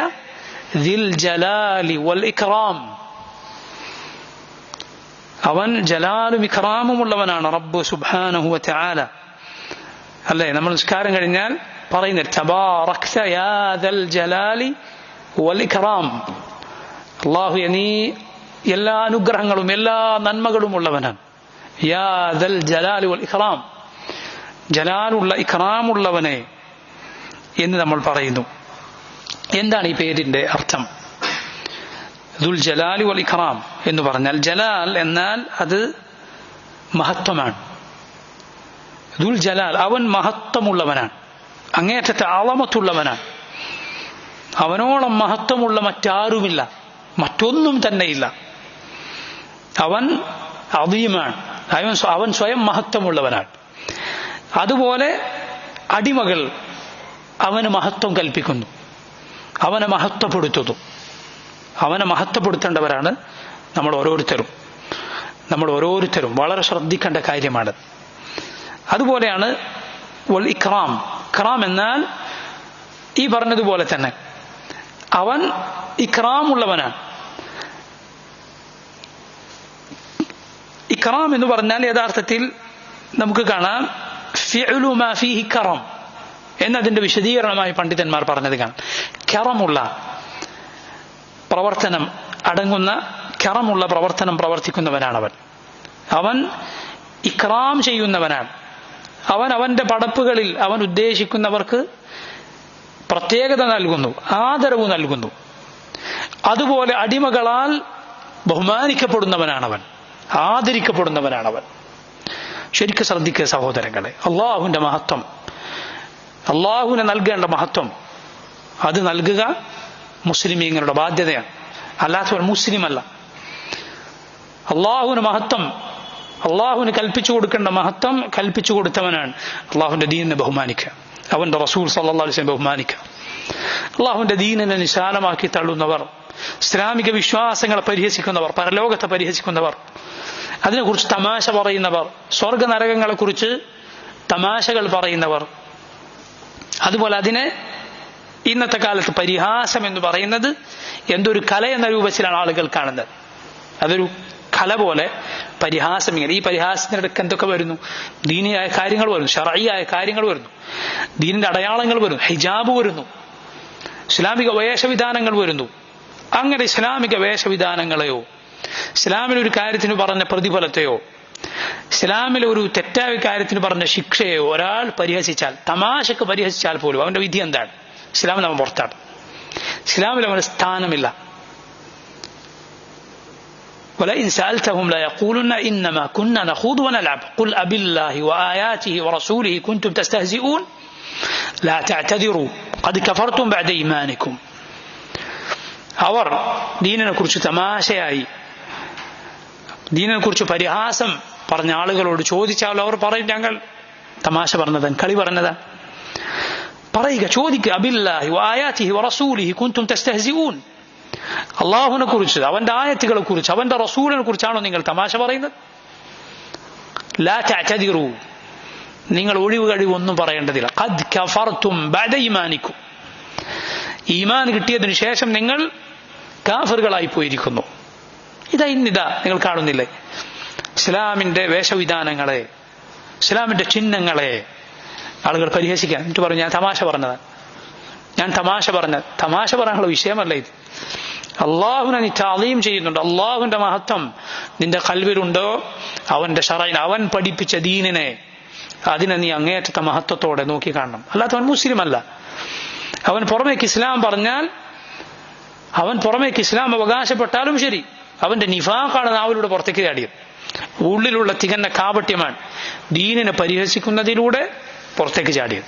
ദിൽ ജലാലി വൽ ഇക്റാം. അവൻ ജലാലും ഇക്റാമും ഉള്ളവനാണ് റബ്ബ് സുബ്ഹാനഹു വ തആല. അല്ലേ, നമ്മൾ നിസ്കാരം കഴിഞ്ഞാൽ പറയുന്നത് തബാറക്ത യാ ദൽ ജലാലി വൽ ഇക്റാം. അല്ലാഹു നീ എല്ലാ അനുഗ്രഹങ്ങളും എല്ലാ നന്മകളും ഉള്ളവനാണ്. യാ ദൽ ജലാലി വൽ ഇക്റാം, ജലാലുള്ള ഇക്റാമുള്ളവനെ എന്ന് നമ്മൾ പറയുന്നു. എന്താണ് ഈ പേരിന്റെ അർത്ഥം? ദുൽ ജലാലി വൽ ഇക്റാം എന്ന് പറഞ്ഞാൽ, ജലാൽ എന്നാൽ അത് മഹത്വമാണ്. ദുൽ ജലാൽ, അവൻ മഹത്വമുള്ളവനാണ്, അങ്ങേയറ്റത്തെ അളമത്തുള്ളവനാണ്. അവനോളം മഹത്വമുള്ള മറ്റാരുമില്ല, മറ്റൊന്നും തന്നെയില്ല. അവൻ അദീമാണ്, അവൻ സ്വയം മഹത്വമുള്ളവനാണ്. അതുപോലെ അടിമകൾ അവന് മഹത്വം കൽപ്പിക്കുന്നു, അവനെ മഹത്വപ്പെടുത്തുന്നു. അവനെ മഹത്വപ്പെടുത്തേണ്ടവരാണ് നമ്മൾ ഓരോരുത്തരും. വളരെ ശ്രദ്ധിക്കേണ്ട കാര്യമാണ്. അതുപോലെയാണ് വൽ ഇക്റാം. ഇക്റാം എന്നാൽ ഈ പറഞ്ഞതുപോലെ തന്നെ അവൻ ഇക്റാമുള്ളവനാണ്. ഇക്റാം എന്ന് പറഞ്ഞാൽ യഥാർത്ഥത്തിൽ നമുക്ക് കാണാം ഫിഅ്ലു മാ ഫീഹി കറം എന്നതിന്റെ വിശദീകരണമായി പണ്ഡിതന്മാർ പറഞ്ഞത് കാണാം. കറമുള്ള പ്രവർത്തനം അടങ്ങുന്ന, കറമുള്ള പ്രവർത്തനം പ്രവർത്തിക്കുന്നവനാണ് അവൻ ഇക്റാം ചെയ്യുന്നവനാണ്. അവന്റെ പടപ്പുകളിൽ അവൻ ഉദ്ദേശിക്കുന്നവർക്ക് പ്രത്യേകത നൽകുന്നു, ആദരവ് നൽകുന്നു. അതുപോലെ അടിമകളാൽ ബഹുമാനിക്കപ്പെടുന്നവനാണവൻ, ആദരിക്കപ്പെടുന്നവനാണവൻ. ശരിക്കും ശ്രദ്ധിക്കുക സഹോദരങ്ങളെ, അള്ളാഹുവിന്റെ മഹത്വം, അള്ളാഹുവിനെ നൽകേണ്ട മഹത്വം അത് നൽകുക മുസ്ലിമീങ്ങളുടെ ബാധ്യതയാണ്. അല്ലാത്തവൻ മുസ്ലിം അല്ല. അള്ളാഹുവിന് മഹത്വം, അള്ളാഹുവിന് കൽപ്പിച്ചു കൊടുക്കേണ്ട മഹത്വം കൽപ്പിച്ചു കൊടുത്തവനാണ്. അള്ളാഹുവിന്റെ ദീനിനെ ബഹുമാനിക്കുക, അവന്റെ റസൂൽ സല്ലല്ലാഹു അലൈഹി വസല്ലം ബഹുമാനിക്കുക. അള്ളാഹുവിന്റെ ദീനിനെ നിസാരമാക്കി തള്ളുന്നവർ, ഇസ്ലാമിക വിശ്വാസങ്ങളെ പരിഹസിക്കുന്നവർ, പരലോകത്തെ പരിഹസിക്കുന്നവർ, അതിനെക്കുറിച്ച് തമാശ പറയുന്നവർ, സ്വർഗ നരകങ്ങളെ കുറിച്ച് തമാശകൾ പറയുന്നവർ, അതുപോലെ അതിനെ ഇന്നത്തെ കാലത്ത് പരിഹാസം എന്ന് പറയുന്നത് എന്തൊരു കല എന്ന രൂപത്തിലാണ് ആളുകൾ കാണുന്നത്. അതൊരു കല പോലെ പരിഹാസം. ഇങ്ങനെ ഈ പരിഹാസത്തിനിടയ്ക്ക് എന്തൊക്കെ വരുന്നു? ദീനിയായ കാര്യങ്ങൾ വരുന്നു, ശർഈയായ കാര്യങ്ങൾ വരുന്നു, ദീനിന്റെ അടയാളങ്ങൾ വരുന്നു, ഹിജാബ് വരുന്നു, ഇസ്ലാമിക വേഷവിധാനങ്ങൾ വരുന്നു. അങ്ങനെ ഇസ്ലാമിക വേഷവിധാനങ്ങളെയോ ഇസ്ലാമിലെ ഒരു കാര്യത്തിന് പറഞ്ഞ പ്രതിഫലത്തെയോ ഇസ്ലാമിലെ ഒരു തെറ്റായ കാര്യത്തിന് പറഞ്ഞ ശിക്ഷയോ ഒരാൾ പരിഹസിച്ചാൽ, തമാശക്ക് പരിഹസിച്ചാൽ പോലും അവന്റെ വിധി എന്താണ്? ഇസ്ലാമിൽ അവൻ പുറത്താണ്. ഇസ്ലാമിൽ അവന് സ്ഥാനമില്ല. ولئن سألتهم ليقولن إنما كنا نخوض ونلعب قل أبالله وآياته ورسوله كنتم تستهزئون لا تعتذروا قد كفرتم بعد إيمانكم. അവർ ദീനിനെ കുറിച്ച് തമാശയായി, ദീനിനെ കുറിച്ച് പരിഹാസം പറഞ്ഞ ആളുകളോട് ചോദിച്ചാൽ അവർ പറയും, ഞങ്ങൾ തമാശ പറഞ്ഞതാണ്, കളി പറഞ്ഞതാണ്. പറയുക, ചോദിക്കുക, അബില്ലാഹി വആയാതിഹി വറസൂലിഹി കുൻതും തസ്തഹ്സിഊൻ, അള്ളാഹുവിനെ കുറിച്ച്, അവന്റെ ആയത്തുകളെ കുറിച്ച്, അവന്റെ റസൂലിനെ കുറിച്ചാണോ നിങ്ങൾ തമാശ പറയുന്നത്? ലാ തഅ്തദിറു, നിങ്ങൾ ഒഴിവ് കഴിവൊന്നും പറയേണ്ടതില്ല. ഖദ് കഫർതും ബഅദ ഈമാനിക്കും, ഈമാൻ കിട്ടിയതിനു ശേഷം നിങ്ങൾ കാഫിറുകളായി പോയിരിക്കുന്നു. ഇന്നിതാ നിങ്ങൾ കാണുന്നില്ലേ ഇസ്ലാമിന്റെ വേഷവിധാനങ്ങളെ, ഇസ്ലാമിന്റെ ചിഹ്നങ്ങളെ ആളുകൾ പരിഹസിക്കാൻ. എന്നിട്ട് പറഞ്ഞു ഞാൻ തമാശ പറഞ്ഞതാണ്, ഞാൻ തമാശ പറയാനുള്ള വിഷയമല്ല ഇത്. അള്ളാഹുവിനെ നീ തഅലീം ചെയ്യുന്നുണ്ട്, അള്ളാഹുവിന്റെ മഹത്വം നിന്റെ ഖൽബിലുണ്ടോ, അവന്റെ ശറഈൻ, അവൻ പഠിപ്പിച്ച ദീനിനെ, അതിനെ നീ അങ്ങേയറ്റത്തെ മഹത്വത്തോടെ നോക്കി കാണണം. അല്ലാത്തവൻ മുസ്ലിം അല്ല. അവൻ പുറമേക്ക് ഇസ്ലാം പറഞ്ഞാൽ, അവൻ പുറമേക്ക് ഇസ്ലാം അവകാശപ്പെട്ടാലും ശരി, അവന്റെ നിഫാഖാണ് നാവിലൂടെ പുറത്തേക്ക് ചാടിയത്. ഉള്ളിലുള്ള തികഞ്ഞ കാപട്യമാണ് ദീനിനെ പരിഹസിക്കുന്നതിലൂടെ പുറത്തേക്ക് ചാടിയത്.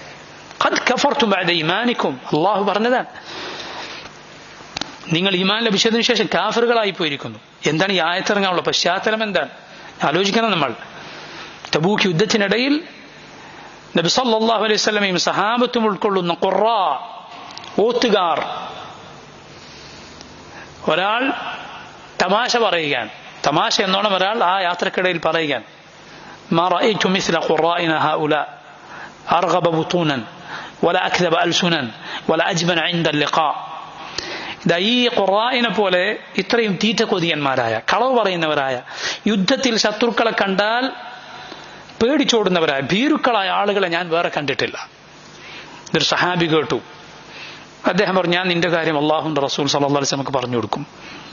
ഖദ് കഫർതും ബഅദ ഈമാനിക്കും, അള്ളാഹു പറഞ്ഞതാണ്. നിങ്ങൾ ഈമാൻ ലഭിച്ചതിനു ശേഷം കാഫിറുകളായി പോയിരിക്കുന്നു. എന്താണ് ഈ ആയത്തിറങ്ങാനുള്ള പശ്ചാത്തലം? എന്താണ് ആലോചിക്കണം നമ്മൾ. തബൂക്ക് യുദ്ധത്തിനിടയിൽ നബി സല്ലല്ലാഹു അലൈഹി വസല്ലമയും സഹാബത്തും ഉൾക്കൊള്ളുന്ന ഖുറാ, ഓത്തുകാർ, ഒരാൾ തമാശ പറയുകയാണ്. തമാശ എന്നോണം ഒരാൾ ആ യാത്രക്കിടയിൽ പറയുകയാണ്, മാ റഅയ്തു മിസ്ല ഖുറാഇന ഹൗലാ അർഗബ ബുതൂനൻ വലാ അക്ദബ അൽസുനൻ വലാ അജ്ബന ഇൻദ ലിഖാ. ഈ ഖുറാഇനെ പോലെ ഇത്രയും തീറ്റക്കൊതിയന്മാരായ, കളവ് പറയുന്നവരായ, യുദ്ധത്തിൽ ശത്രുക്കളെ കണ്ടാൽ പേടിച്ചോടുന്നവരായ, ഭീരുക്കളായ ആളുകളെ ഞാൻ വേറെ കണ്ടിട്ടില്ല. ഇതൊരു സഹാബി കേട്ടു. അദ്ദേഹം പറഞ്ഞു, ഞാൻ നിന്റെ കാര്യം അള്ളാഹുവിന്റെ റസൂൽ സല്ലല്ലാഹു അലൈഹി വസല്ലമക്ക് പറഞ്ഞു കൊടുക്കും,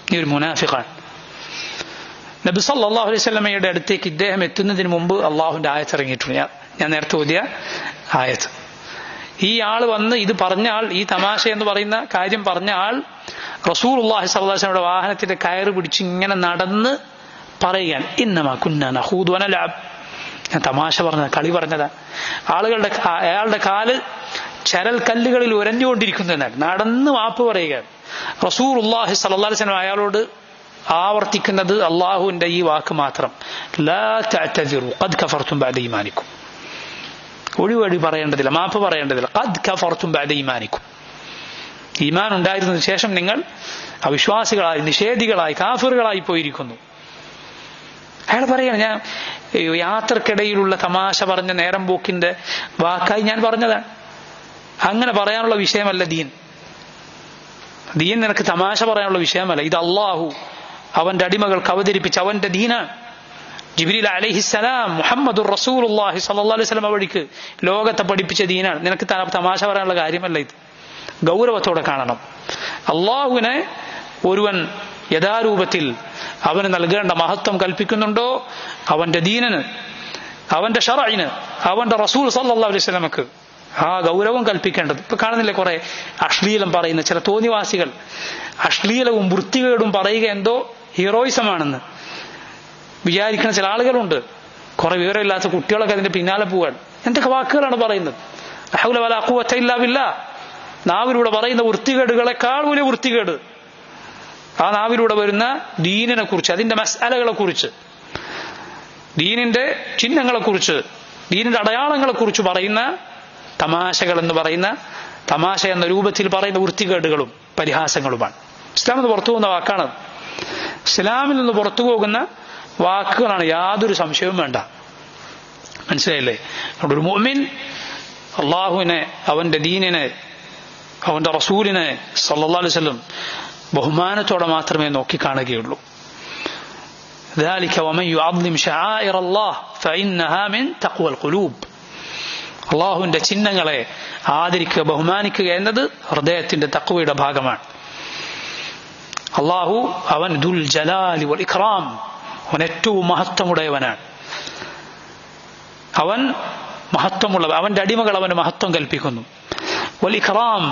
നീ ഒരു മുനാഫിഖാണ്. നബി സല്ലല്ലാഹു അലൈഹി വസല്ലമയുടെ അടുത്തേക്ക് ഇദ്ദേഹം എത്തുന്നതിന് മുമ്പ് അള്ളാഹുവിന്റെ ആയത്ത് ഇറങ്ങിയിട്ടുണ്ട്. ഞാൻ നേരത്തെ ഓതിയ ആയത്ത്. ഈ ആൾ വന്ന് ഇത് പറഞ്ഞ ആൾ, ഈ തമാശ എന്ന് പറയുന്ന കാര്യം പറഞ്ഞ ആൾ റസൂലുള്ളാഹി സ്വല്ലല്ലാഹു അലൈഹി വസല്ലമയുടെ വാഹനത്തിന്റെ കയറ് പിടിച്ച് ഇങ്ങനെ നടന്ന് പറയുകയാണ്, ഇന്നമാ കുന്നാ നഖൂദു വനലഅബ്, ഞാൻ തമാശ പറഞ്ഞത്, കളി പറഞ്ഞതാ. അയാളുടെ കാല് ചരൽ കല്ലുകളിൽ ഉരഞ്ഞുകൊണ്ടിരിക്കുന്നതിനാൽ നടന്ന് മാപ്പ് പറയുകയാണ്. റസൂലുള്ളാഹി സ്വല്ലല്ലാഹു അലൈഹി വസല്ലം അയാളോട് ആവർത്തിക്കുന്നത് അള്ളാഹുവിന്റെ ഈ വാക്ക് മാത്രം, ലാ തഅ്തദിറു ഖദ് കഫർതും ബഅദ ഈമാനിക്കും. ഒഴിവഴി പറയേണ്ടതില്ല, മാപ്പ് പറയേണ്ടതില്ല. ഖദ് കഫർതും ബഅദ ഈമാനിക്കും, ഈമാൻ ഉണ്ടായിരുന്നതിന് ശേഷം നിങ്ങൾ അവിശ്വാസികളായി, നിഷേധികളായി, കാഫിറുകളായി പോയിരിക്കുന്നു. അയാൾ പറയാണ്, ഞാൻ യാത്രക്കിടയിലുള്ള തമാശ പറഞ്ഞ നേരം പോക്കിന്റെ വാക്കായി ഞാൻ പറഞ്ഞതാണ്. അങ്ങനെ പറയാനുള്ള വിഷയമല്ല ദീൻ. ദീൻ നിനക്ക് തമാശ പറയാനുള്ള വിഷയമല്ല. ഇത് അള്ളാഹു അവന്റെ അടിമകൾക്ക് അവതരിപ്പിച്ച അവന്റെ ദീനാണ്. ജിബ്രീൽ അലൈഹിസ്സലാം മുഹമ്മദുർ റസൂലുള്ളാഹി സ്വല്ലല്ലാഹു അലൈഹി വസല്ലം വഴിക്ക് ലോകത്തെ പഠിപ്പിച്ച ദീനാണ്. നിനക്ക് തമാശ പറയാനുള്ള കാര്യമല്ല ഇത്. ഗൗരവത്തോടെ കാണണം. അള്ളാഹുവിനെ ഒരുവൻ യഥാരൂപത്തിൽ അവന് നൽകേണ്ട മഹത്വം കൽപ്പിക്കുന്നുണ്ടോ, അവന്റെ ദീനിന്, അവന്റെ ശറഈന്, അവന്റെ റസൂൽ സല്ലല്ലാഹു അലൈഹി വസല്ലമക്ക് ആ ഗൗരവം കൽപ്പിക്കേണ്ടത്. ഇപ്പൊ കാണുന്നില്ലേ കുറെ അശ്ലീലം പറയുന്ന ചില തോന്നിവാസികൾ, അശ്ലീലവും വൃത്തികേടും പറയുക എന്തോ ഹീറോയിസമാണെന്ന് വിചാരിക്കുന്ന ചില ആളുകളുണ്ട്. കുറെ വിവരമില്ലാത്ത കുട്ടികളൊക്കെ അതിന്റെ പിന്നാലെ പോവാൻ. എന്തൊക്കെ വാക്കുകളാണ് പറയുന്നത്! ലാ ഹൗല വലാ ഖുവത ഇല്ലാ ബില്ലാഹ്. നാവിലൂടെ പറയുന്ന വൃത്തികേടുകളെക്കാൾ വലിയ വൃത്തികേട് ആ നാവിലൂടെ വരുന്ന ദീനിനെ കുറിച്ച്, അതിന്റെ മസ്അലകളെ കുറിച്ച്, ദീനിന്റെ ചിഹ്നങ്ങളെ കുറിച്ച്, ദീനിന്റെ അടയാളങ്ങളെ കുറിച്ച് പറയുന്ന തമാശകൾ എന്ന് പറയുന്ന, തമാശ എന്ന രൂപത്തിൽ പറയുന്ന വൃത്തികേടുകളും പരിഹാസങ്ങളുമാണ്. ഇസ്ലാമിൽ നിന്ന് പുറത്തു പോകുന്ന വാക്കാണ്. ഇസ്ലാമിൽ നിന്ന് പുറത്തു പോകുന്ന വാക്കുകളാണ്, യാതൊരു സംശയവും വേണ്ട. മനസ്സിലായില്ലേ? ഒരു മുഅ്മിൻ അള്ളാഹുവിനെ, അവന്റെ ദീനിനെ, അവന്റെ റസൂലിനെ സല്ലല്ലാഹു അലൈഹി വസല്ലം ബഹുമാനത്തോടെ മാത്രമേ നോക്കിക്കാണുകയുള്ളൂ. ذلك ومن يعظم شعائر الله فإنها من تقوى القلوب. അള്ളാഹുവിന്റെ ചിഹ്നങ്ങളെ ആദരിക്കുക, ബഹുമാനിക്കുക എന്നത് ഹൃദയത്തിന്റെ തഖ്വയുടെ ഭാഗമാണ്. അള്ളാഹു അവൻ ദുൽ ജലാലി വൽ ഇക്റാം, അവൻ ഏറ്റവും മഹത്വമുടയവനാണ്. അവൻ മഹത്വമുള്ളവൻ, അവന്റെ അടിമകൾ അവന് മഹത്വം കൽപ്പിക്കുന്നു. വൽ ഇക്റാം,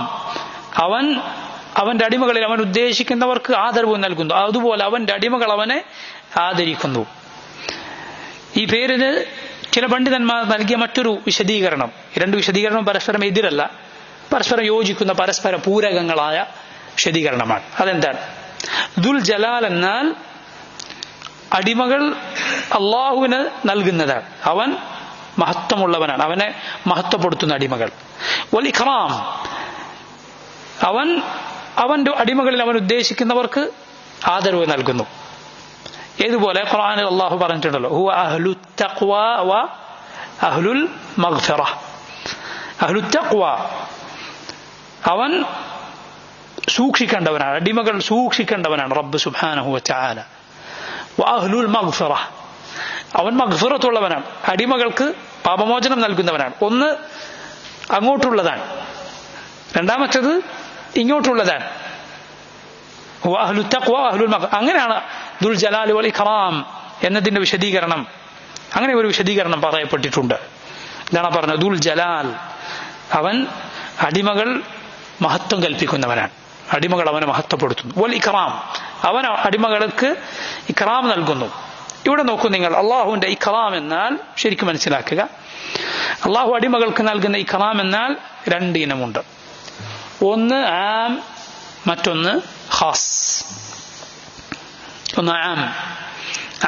അവന്റെ അടിമകളിൽ അവൻ ഉദ്ദേശിക്കുന്നവർക്ക് ആദരവ് നൽകുന്നു. അതുപോലെ അവന്റെ അടിമകൾ അവനെ ആദരിക്കുന്നു. ഈ പേരിന് ചില പണ്ഡിതന്മാർ നൽകിയ മറ്റൊരു വിശദീകരണം, രണ്ട് വിശദീകരണം പരസ്പരം എതിരല്ല, പരസ്പരം യോജിക്കുന്ന, പരസ്പര പൂരകങ്ങളായ വിശദീകരണമാണ്. അതെന്താണ്? ദുൽ ജലാൽ എന്നാൽ അടിമകൾ അള്ളാഹുവിന് നൽകുന്നതാണ്. അവൻ മഹത്വമുള്ളവനാണ്, അവനെ മഹത്വപ്പെടുത്തുന്ന അടിമകൾ. വൽ ഇക്റാം, അവൻ അവന്റെ അടിമകളിൽ അവൻ ഉദ്ദേശിക്കുന്നവർക്ക് ആദരവ് നൽകുന്നു. ഏതുപോലെ ഖുർആനിൽ അല്ലാഹു പറഞ്ഞിട്ടുണ്ടല്ലോ, ഹുവ അഹ്ലു തഖ്വ വ അഹ്ലുൽ മഗ്ഫിറ. അഹ്ലു തഖ്വ അവൻ സൂക്ഷിക്കേണ്ടവനാണ്, അടിമകൾ സൂക്ഷിക്കേണ്ടവനാണ് റബ്ബ് സുബ്ഹാനഹു വ തആല. വ അഹ്ലുൽ മഗ്ഫിറ അവൻ മഗ്ഫിറത്തുള്ളവനാണ്, അടിമകൾക്ക് പാപമോചനം നൽകുന്നവനാണ്. ഒന്ന് അങ്ങോട്ടുള്ളതാണ്, രണ്ടാമത്തേത് ഇങ്ങോട്ടുള്ളതാണ്. അഹ്ലു തഖ്വ അഹ്ലുൽ മഗ്ഫിറ. അങ്ങനെയാണ് ദുൽ ജലാൽ വൽ ഇക്റാം എന്നതിന്റെ വിശദീകരണം. അങ്ങനെ ഒരു വിശദീകരണം പറയപ്പെട്ടിട്ടുണ്ട്. എന്താണ് പറഞ്ഞത്? ദുൽ ജലാൽ അവൻ അടിമകൾ മഹത്വം കൽപ്പിക്കുന്നവനാണ്, അടിമകൾ അവനെ മഹത്വപ്പെടുത്തുന്നു. വൽ ഇക്റാം അവൻ അടിമകൾക്ക് ഇക്റാം നൽകുന്നു. ഇവിടെ നോക്കൂ നിങ്ങൾ, അള്ളാഹുവിന്റെ ഇക്റാം എന്നാൽ ശരിക്കും മനസ്സിലാക്കുക. അള്ളാഹു അടിമകൾക്ക് നൽകുന്ന ഇക്റാം എന്നാൽ രണ്ട് ഇനമുണ്ട്. ഒന്ന് ആം, മറ്റൊന്ന് ഖാസ്. ഒന്ന് ആം.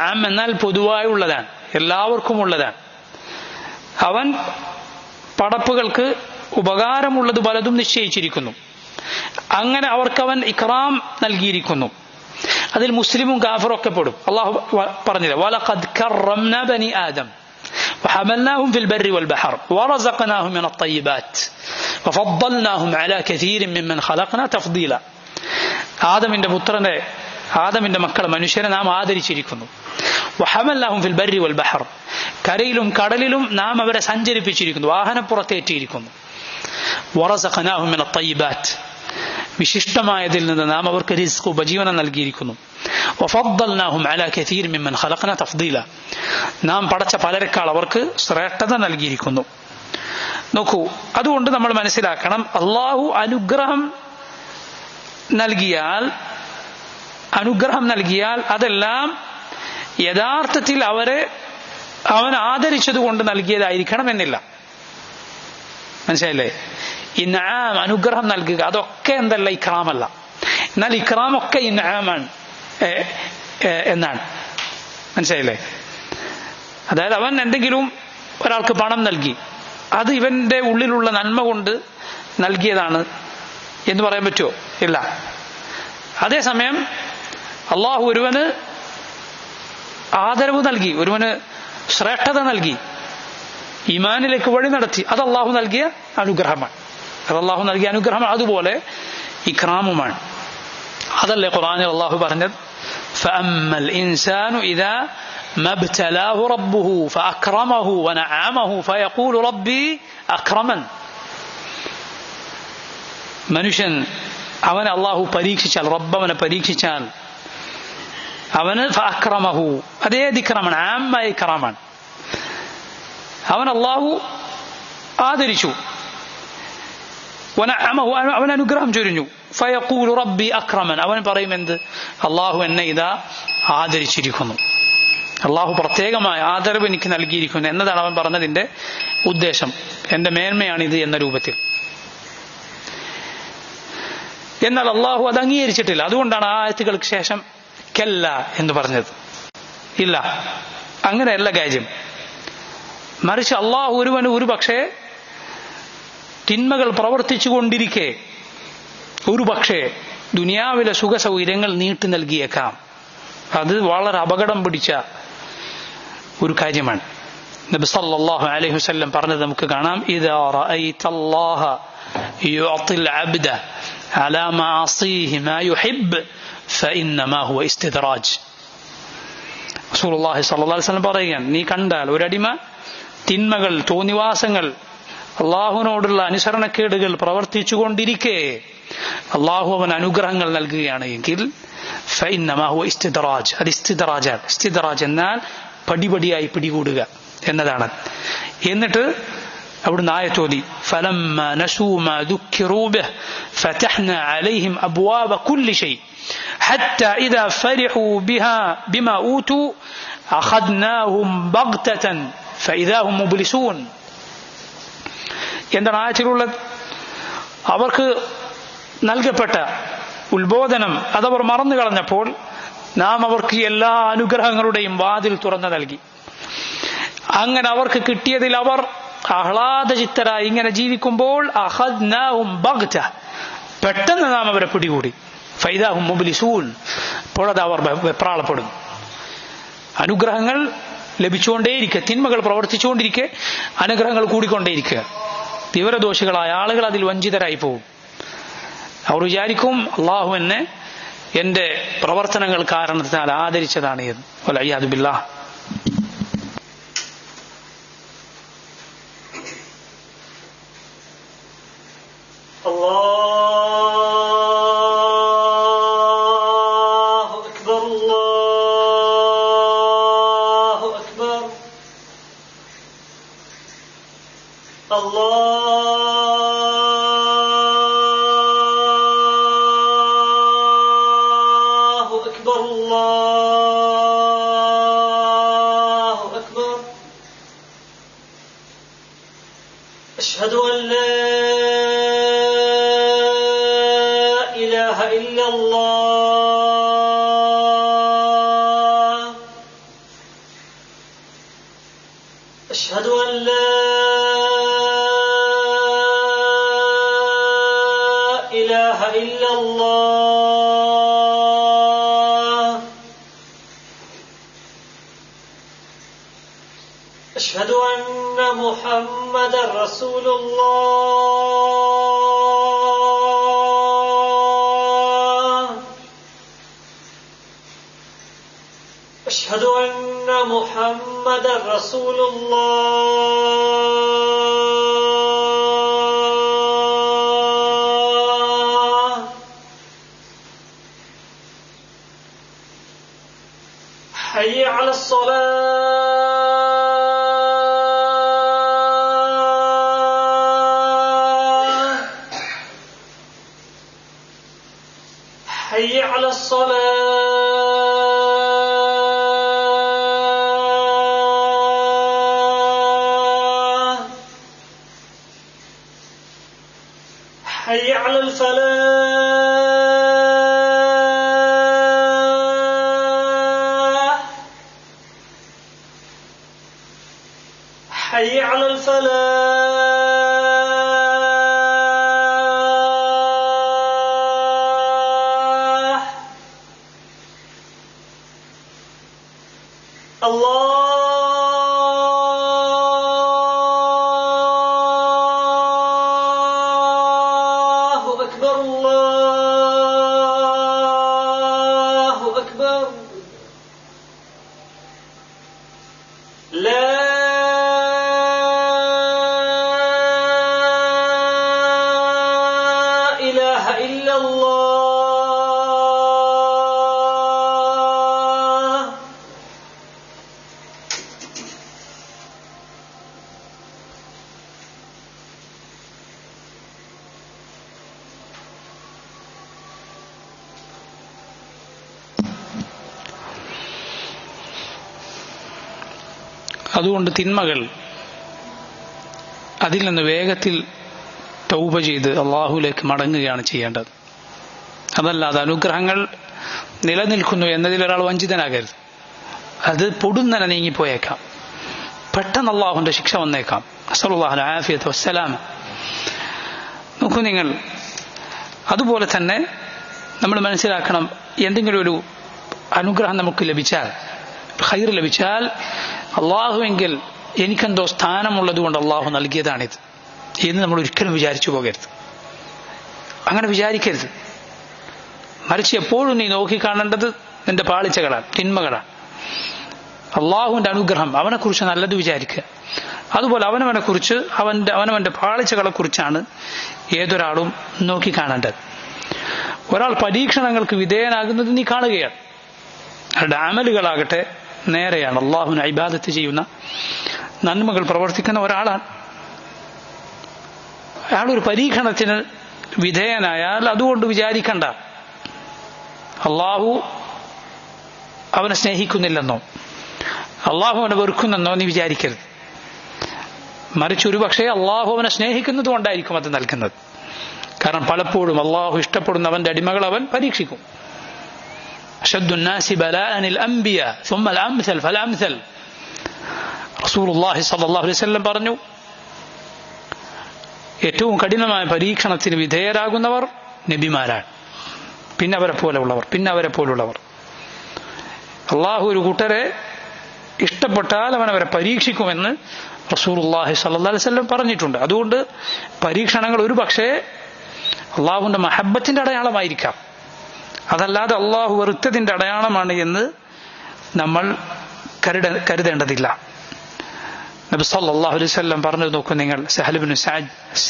ആം എന്നാൽ പൊതുവായുള്ളതാണ്, എല്ലാവർക്കും ഉള്ളതാണ്. അവൻ പടപ്പുകൾക്ക് ഉപകാരമുള്ളത് പലതും നിശ്ചയിച്ചിരിക്കുന്നു. അങ്ങനെ അവർക്ക് അവൻ ഇക്റാം നൽകിയിരിക്കുന്നു. അതിൽ മുസ്ലിമും കാഫിറും ഒക്കെ പെടും. അള്ളാഹു പറഞ്ഞില്ല, വലഖദ് കറംനാ ബനി ആദം വഹമൽനാഹും ഫിൽ ബർരി വൽ ബഹർ വറസഖനാഹും മിനൽ ത്വയ്യിബാത്ത് വഫദ്ദൽനാഹും അലാ കസീരിൻ മിമ്മൻ ഖലഖനാ തഫ്ദീല. ആദമിന്റെ മക്കളെ മനുഷ്യരെ നാം ആദരിച്ചിരിക്കുന്നു. വഹമൽനാഹും ഫിൽ ബർരി വൽ ബഹർ കരയിലും കടലിലും നാം അവരെ സഞ്ചരിപ്പിച്ചിരിക്കുന്നു, വാഹനപ്പുറത്തേറ്റിയിരിക്കുന്നു. വറസഖനാഹും മിനൽ ത്വയ്യിബാത്ത് വിശിഷ്ടമായതിൽ നിന്ന് നാം അവർക്ക് റിസ്ക് ഉപജീവനം നൽകിയിരിക്കുന്നു. വഫദ്ദൽനാഹും അലാ കസീരിൻ മിമ്മൻ ഖലഖനാ തഫ്ദീല നാം പടച്ച പലരെക്കാൾ അവർക്ക് ശ്രേഷ്ഠത നൽകിയിരിക്കുന്നു. നോക്കൂ, അതുകൊണ്ട് നമ്മൾ മനസ്സിലാക്കണം, അള്ളാഹു അനുഗ്രഹം നൽകിയാൽ അതെല്ലാം യഥാർത്ഥത്തിൽ അവൻ ആദരിച്ചതുകൊണ്ട് നൽകിയതായിരിക്കണം എന്നില്ല. മനസ്സിലായില്ലേ? ഇൻആം അനുഗ്രഹം നൽകുക അതൊക്കെ എന്തല്ല ഇക്റാമല്ല. എന്നാൽ ഇക്റാമൊക്കെ ഇൻആമാണ് എന്നാണ്. മനസ്സിലായില്ലേ? അതായത് അവൻ എന്തെങ്കിലും ഒരാൾക്ക് പണം നൽകി, അത് ഇവന്റെ ഉള്ളിലുള്ള നന്മ കൊണ്ട് നൽകിയതാണ് എന്ന് പറയാൻ പറ്റുമോ? ഇല്ല. അതേസമയം അള്ളാഹു ഒരുവന് ആദരവ് നൽകി, ഒരുവന് ശ്രേഷ്ഠത നൽകി, ഈമാനിലേക്ക് വഴി നടത്തി, അത് അള്ളാഹു നൽകിയ അനുഗ്രഹമാണ്. അതുപോലെ ഇക്റാമുമാണ്. അതല്ലേ ഖുർആനിൽ അള്ളാഹു പറഞ്ഞത്, ഫഅമ്മൽ ഇൻസാനു ഇദാ മബ്തലാഹു റബ്ബുഹു ഫഅക്രമഹു വനഅമഹു ഫയഖൂലു റബ്ബി അക്രമൻ. മനുഷ്യൻ അവനെ അള്ളാഹു പരീക്ഷിച്ചാൽ, റബ്ബ് അവനെ പരീക്ഷിച്ചാൽ, അവന് ഫഅക്രമഹു അതേത് ഇക്റാമാണ്, ആമായ ഇക്റാമാണ്. അവൻ അള്ളാഹു ആദരിച്ചു, വനഅമഹു അവൻ അനുഗ്രഹം ചൊരിഞ്ഞു, ഫയഖൂലു റബ്ബി അക്രമൻ അവൻ പറയും എന്ത്? അള്ളാഹു എന്നെ ഇതാ ആദരിച്ചിരിക്കുന്നു, അള്ളാഹു പ്രത്യേകമായ ആദരവ് എനിക്ക് നൽകിയിരിക്കുന്നു എന്നതാണ് അവൻ പറഞ്ഞതിന്റെ ഉദ്ദേശം. എന്റെ മേന്മയാണിത് എന്ന രൂപത്തിൽ. എന്നാൽ അള്ളാഹു അത് അംഗീകരിച്ചിട്ടില്ല. അതുകൊണ്ടാണ് ആ ആയത്തുകൾക്ക് ശേഷം കല്ല എന്ന് പറഞ്ഞത്. ഇല്ല, അങ്ങനെയല്ല കാര്യം. മറിച്ച് അള്ളാഹു ഒരുവന് ഒരു പക്ഷേ തിന്മകൾ പ്രവർത്തിച്ചു കൊണ്ടിരിക്കെ ഒരു പക്ഷേ ദുനിയാവിലെ സുഖ സൗകര്യങ്ങൾ നീട്ടി നൽകിയേക്കാം. അത് വളരെ അപകടം പിടിച്ച ഒരു കാര്യമാണ്. നബി സല്ലല്ലാഹു അലൈഹി വസല്ലം പറഞ്ഞത് നമുക്ക് കാണാം, ഇദാ റഅയ്തല്ലാഹ യുഅതിൽ അബ്ദ അലാ മഅസിഹി മാ യുഹിബ്ബ് ഫഇന്നമാ ഹുവ ഇസ്തിദ്റാജ്. റസൂലുള്ളാഹി സ്വല്ലല്ലാഹു അലൈഹി വസല്ലം പറയുകയാണ്, നീ കണ്ടാൽ ഒരടിമ തിന്മകൾ, തോന്നിവാസങ്ങൾ, അള്ളാഹുവിനോടുള്ള അനുസരണക്കേടുകൾ പ്രവർത്തിച്ചുകൊണ്ടിരിക്കെ അള്ളാഹു അവൻ അനുഗ്രഹങ്ങൾ നൽകുകയാണ് എങ്കിൽ ഫഇന്നമാ ഹുവ ഇസ്തിദ്റാജ്, അത് ഇസ്തിദ്റാജാണ്. ഇസ്തിദ്റാജ് എന്നാൽ പടിപടിയായി പിടികൂടുക എന്നതാണ്. എന്നിട്ട് അവിടുന്ന് ആയത്തോതി, ഫലമ്മ നസൂ മാ ദുക്കിറൂ ബിഹി ഫതഹ്നാ അലൈഹിം അബ്വാബ കുല്ലി ഷൈ ഹത്താ ഇദാ ഫരിഹൂ ബിമാ ഊതു അഖദ്നാഹും ബഗ്തതൻ ഫഇദാ ഹും മുബ്ലിസൂൻ. എന്താണ് ആയത്തിലുള്ളത്? അവർക്ക് നൽകപ്പെട്ട ഉത്ബോധനം അതവർ മറന്നു കളഞ്ഞപ്പോൾ നാം അവർക്ക് എല്ലാ അനുഗ്രഹങ്ങളുടെയും വാതിൽ തുറന്നു നൽകി. അങ്ങനെ അവർക്ക് കിട്ടിയതിൽ അവർ ആഹ്ലാദചിത്തരായി ഇങ്ങനെ ജീവിക്കുമ്പോൾ അഖദ്നാഹും ബഗ്ത, പെട്ടെന്ന് നാം അവരെ പിടികൂടി. ഫൈദാഹും മുബ്ലിസൂൻ, അപ്പോഴത് അവർ വെപ്രാളപ്പെടും. അനുഗ്രഹങ്ങൾ ലഭിച്ചുകൊണ്ടേയിരിക്കുക, തിന്മകൾ പ്രവർത്തിച്ചുകൊണ്ടിരിക്കെ അനുഗ്രഹങ്ങൾ കൂടിക്കൊണ്ടേയിരിക്കുക. തീവ്രദോഷികളായ ആളുകൾ അതിൽ വഞ്ചിതരായി പോകും. അവർ വിചാരിക്കും അള്ളാഹു എന്നെ എന്റെ പ്രവർത്തനങ്ങൾ കാരണത്താൽ ആദരിച്ചതാണ് എന്ന്. വലയ്യാദു ബില്ലാഹ്. أشهد أن لا إله إلا الله أشهد أن لا إله إلا الله أشهد أن محمد رسول الله أشهد أن محمد رسول الله حي على حي على الصلاة حي على الفلاح حي على الفلاح الله أكبر الله أكبر لا إله إلا الله അതുകൊണ്ട് തിന്മകൾ അതിൽ നിന്ന് വേഗത്തിൽ തൗബ ചെയ്ത് അള്ളാഹുലേക്ക് മടങ്ങുകയാണ് ചെയ്യേണ്ടത്. അതല്ലാതെ അനുഗ്രഹങ്ങൾ നിലനിൽക്കുന്നു എന്നതിൽ ഒരാൾ വഞ്ചിതനാകരുത്. അത് പൊടുന്നനെ നീങ്ങിപ്പോയേക്കാം, പെട്ടെന്ന് അള്ളാഹുവിന്റെ ശിക്ഷ വന്നേക്കാം. അസ്സലുല്ലാഹുൽ ആഫിയത്ത് വസ്സലാം. നോക്കൂ നിങ്ങൾ, അതുപോലെ തന്നെ നമ്മൾ മനസ്സിലാക്കണം, എന്തെങ്കിലും ഒരു അനുഗ്രഹം നമുക്ക് ലഭിച്ചാൽ, ഖൈർ ലഭിച്ചാൽ, അള്ളാഹുവെങ്കിൽ എനിക്കെന്തോ സ്ഥാനമുള്ളത് കൊണ്ട് അള്ളാഹു നൽകിയതാണിത് എന്ന് നമ്മൾ ഒരിക്കലും വിചാരിച്ചു പോകരുത്. അങ്ങനെ വിചാരിക്കരുത്. മറിച്ച് എപ്പോഴും നീ നോക്കിക്കാണേണ്ടത് നിന്റെ പാളിച്ചകളാണ്, തിന്മകളാണ്. അള്ളാഹുവിന്റെ അനുഗ്രഹം, അവനെക്കുറിച്ച് നല്ലത് വിചാരിക്കുക. അതുപോലെ അവനവനെക്കുറിച്ച്, അവനവന്റെ പാളിച്ചകളെ കുറിച്ചാണ് ഏതൊരാളും നോക്കിക്കാണേണ്ടത്. ഒരാൾ പരീക്ഷണങ്ങൾക്ക് വിധേയനാകുന്നത് നീ കാണുകയാണ്. അവരുടെ അമലുകളാകട്ടെ നേരെയാണ്, അള്ളാഹുവിനെ ഇബാദത്ത് ചെയ്യുന്ന നന്മകൾ പ്രവർത്തിക്കുന്ന ഒരാളാണ്. അയാളൊരു പരീക്ഷണത്തിന് വിധേയനായാൽ അതുകൊണ്ട് വിചാരിക്കണ്ട അള്ളാഹു അവനെ സ്നേഹിക്കുന്നില്ലെന്നോ അള്ളാഹു അവനെ വെറുക്കുന്നെന്നോ നീ വിചാരിക്കരുത്. മറിച്ച് ഒരു പക്ഷേ അള്ളാഹു അവനെ സ്നേഹിക്കുന്നത് കൊണ്ടായിരിക്കും അത് നൽകുന്നത്. കാരണം പലപ്പോഴും അള്ളാഹു ഇഷ്ടപ്പെടുന്ന അവന്റെ അടിമകൾ അവൻ പരീക്ഷിക്കും. أشد الناس بلاء الأنبياء ثم الأمثل فالأمثل. റസൂലുള്ളാഹി സ്വല്ലല്ലാഹു അലൈഹി വസല്ലം പറഞ്ഞു, ഏറ്റവും കഠിനമായ പരീക്ഷണത്തിന് വിധേയരാകുന്നവർ നബിമാരാണ്, പിന്നെ അവരെ പോലുള്ളവർ. അള്ളാഹു ഒരു കൂട്ടരെ ഇഷ്ടപ്പെട്ടാൽ അവൻ അവരെ പരീക്ഷിക്കുമെന്ന് റസൂലുള്ളാഹി സ്വല്ലല്ലാഹു അലൈഹി വസല്ലം പറഞ്ഞിട്ടുണ്ട്. അതുകൊണ്ട് പരീക്ഷണങ്ങൾ ഒരു പക്ഷേ അള്ളാഹുവിന്റെ മഹബത്തിന്റെ അടയാളമായിരിക്കാം, അതല്ലാതെ അള്ളാഹു വെറുത്തതിന്റെ അടയാളമാണ് എന്ന് നമ്മൾ കരുതേണ്ടതില്ല. നബി സല്ലല്ലാഹു അലൈഹി വസല്ലം പറഞ്ഞു നോക്കൂ നിങ്ങൾ, സഹൽ ഇബ്നു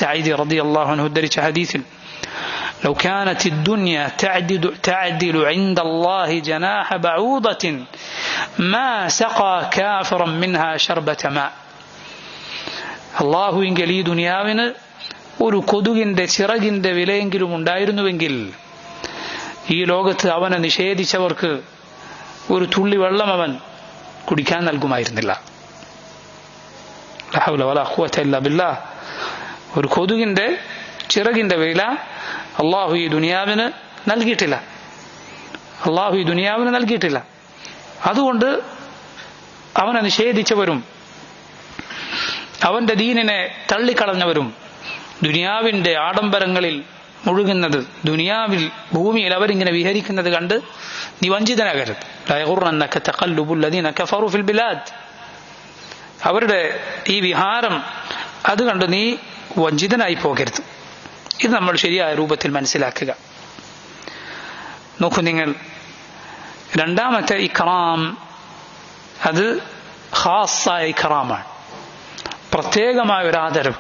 സഈദ് റളിയല്ലാഹു അൻഹു ഉദ്ധരിച്ച ഹദീസിൽ لو كانت الدنيا تعدل عند الله جناح بعوضة ما سقى كافرا منها شربة ماء. അള്ളാഹുവിങ്കിൽ ഈ ദുനിയാവിന് ഒരു കൊതുകിന്റെ ചിറകിന്റെ വിലയെങ്കിലും ഉണ്ടായിരുന്നുവെങ്കിൽ ഈ ലോകത്ത് അവനെ നിഷേധിച്ചവർക്ക് ഒരു തുള്ളി വെള്ളം അവൻ കുടിക്കാൻ നൽകുമായിരുന്നില്ല. ലാ ഹൗല വലാ ഖുവത ഇല്ലാ ബില്ലാഹ്. ഒരു കൊതുകിന്റെ ചിറകിന്റെ വില അള്ളാഹു ഈ ദുനിയാവിന് നൽകിയിട്ടില്ല. അതുകൊണ്ട് അവനെ നിഷേധിച്ചവരും അവന്റെ ദീനിനെ തള്ളിക്കളഞ്ഞവരും ദുനിയാവിന്റെ ആഡംബരങ്ങളിൽ മുഴുകുന്നത്, ദുനിയാവിൽ ഭൂമിയിൽ അവരിങ്ങനെ വിഹരിക്കുന്നത് കണ്ട് നീ വഞ്ചിതനാകരുത്. ലാ യഗുറന്നക തഖല്ലുബുൽ ലദീന കഫറു ഫിൽ ബിലാദ്. അവരുടെ ഈ വിഹാരം അത് കണ്ട് നീ വഞ്ചിതനായി പോകരുത്. ഇത് നമ്മൾ ശരിയായ രൂപത്തിൽ മനസ്സിലാക്കുക. നോക്കൂ നിങ്ങൾ, രണ്ടാമത്തെ ഇക്റാം അത് ഖാസ്സായ ഇക്റാമാണ്, പ്രത്യേകമായ ഒരു ആദരവ്.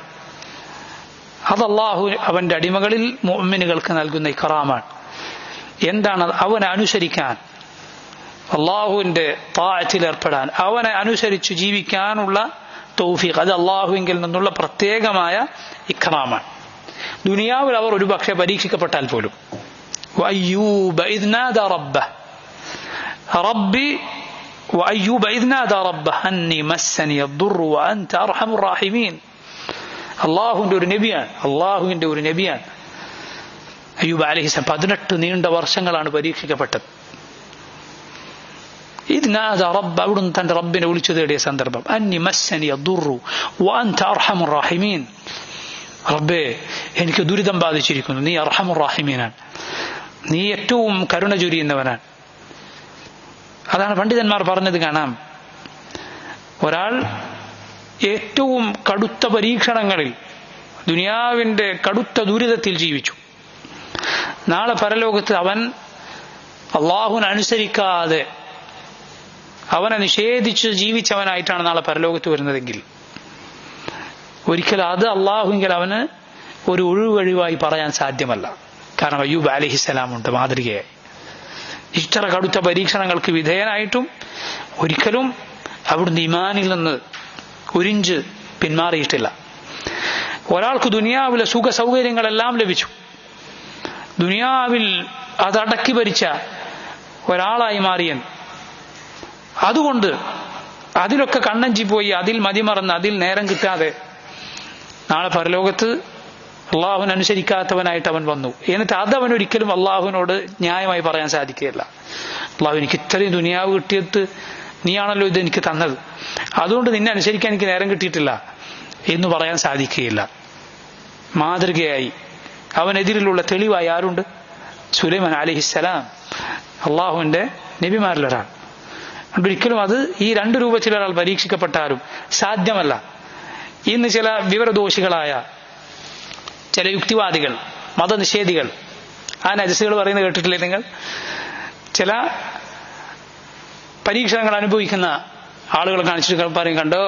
അത് അള്ളാഹു അവന്റെ അടിമകളിൽ മുഅ്മിനുകൾക്ക് നൽകുന്ന ഇക്റാമാണ്. എന്താണ്? അവനെ അനുസരിക്കാൻ, അള്ളാഹുവിന്റെ താഅത്തിൽ ഏർപ്പെടാൻ, അവനെ അനുസരിച്ചു ജീവിക്കാനുള്ള തൗഫീഖ്, അത് അള്ളാഹുവിങ്കിൽ നിന്നുള്ള പ്രത്യേകമായ ഇക്റാമാണ്. ദുനിയാവിൽ അവർ ഒരു പക്ഷേ പരീക്ഷിക്കപ്പെട്ടാൽ പോലും വഅയ്യൂബ ഇദ് നാദാ റബ്ബഹ് അന്നി മസ്സനി അദ്ദുറു വഅൻത അർഹമുർ റഹീമീൻ. അള്ളാഹുവിന്റെ ഒരു നബിയാണ് അയ്യൂബ് അലൈഹിസ്സലാം. 18 നീണ്ട വർഷങ്ങളാണ് പരീക്ഷിക്കപ്പെട്ടത്. ഇദ് നാദാ റബ്ബ, അവിടുന്ന് തന്റെ റബ്ബിനെ വിളിച്ചു തേടിയ സന്ദർഭം. അന്നി മസ്സനി അദ്ദുറു വഅൻത അർഹമുർ റഹീമീൻ. റബ്ബേ, എനിക്ക് ദുരിതം ബാധിച്ചിരിക്കുന്നു, നീ അർഹമുർ റഹീമീനാണ്, നീ ഏറ്റവും കരുണ ചൊരിയുന്നവനാണ്. അതാണ് പണ്ഡിതന്മാർ പറഞ്ഞത് കാണാം. ഒരാൾ ഏറ്റവും കടുത്ത പരീക്ഷണങ്ങളിൽ, ദുനിയാവിന്റെ കടുത്ത ദുരിതത്തിൽ ജീവിച്ചു, നാളെ പരലോകത്ത് അവൻ അള്ളാഹുവിനെ അനുസരിക്കാതെ അവനെ നിഷേധിച്ച് ജീവിച്ചവനായിട്ടാണ് നാളെ പരലോകത്ത് വരുന്നതെങ്കിൽ ഒരിക്കലും അത് അള്ളാഹുവിൽ അവന് ഒരു ഒഴിവഴിവായി പറയാൻ സാധ്യമല്ല. കാരണം അയ്യൂബ് അലൈഹിസ്സലാമുണ്ട് മാതൃകയായി. ഇത്ര കടുത്ത പരീക്ഷണങ്ങൾക്ക് വിധേയനായിട്ടും ഒരിക്കലും അവിടുന്ന് ഈമാനിൽ നിന്ന് ഒരിഞ്ച് പിന്മാറിയിട്ടില്ല. ഒരാൾക്ക് ദുനിയാവിലെ സുഖ സൗകര്യങ്ങളെല്ലാം ലഭിച്ചു, ദുനിയാവിൽ അതടക്കി ഭരിച്ച ഒരാളായി മാറിയൻ, അതുകൊണ്ട് അതിലൊക്കെ കണ്ണഞ്ചി പോയി, അതിൽ മതിമറന്ന്, അതിൽ നേരം കിട്ടാതെ നാളെ പരലോകത്ത് അള്ളാഹുവിനെ അനുസരിക്കാത്തവനായിട്ട് അവൻ വന്നു. എന്നിട്ട് അതവൻ ഒരിക്കലും അള്ളാഹുവിനോട് ന്യായമായി പറയാൻ സാധിക്കുകയില്ല. അള്ളാഹു, എനിക്ക് ഇത്രയും ദുനിയാവ് കിട്ടിയിട്ട് നീയാണല്ലോ ഇത് എനിക്ക് തന്നത്, അതുകൊണ്ട് നിന്നെ അനുസരിക്കാൻ എനിക്ക് നേരം കിട്ടിയിട്ടില്ല എന്ന് പറയാൻ സാധിക്കുകയില്ല. മാതൃകയായി അവനെതിരിലുള്ള തെളിവായി ആരുണ്ട്? സുലൈമാൻ അലൈഹിസ്സലാം, അള്ളാഹുവിന്റെ നബിമാരിലൊരാൾ. ഒരിക്കലും അത് ഈ രണ്ട് രൂപത്തിൽ ഒരാൾ പരീക്ഷിക്കപ്പെട്ടാലും സാധ്യമല്ല. ഇന്ന് ചില വിവരദോഷികളായ ചില യുക്തിവാദികൾ, മതനിഷേധികൾ, ആ നജസുകൾ പറയുന്നത് കേട്ടിട്ടില്ലേ നിങ്ങൾ? ചില പരീക്ഷണങ്ങൾ അനുഭവിക്കുന്ന ആളുകളെ കാണിച്ചിട്ട് പറയും, കണ്ടോ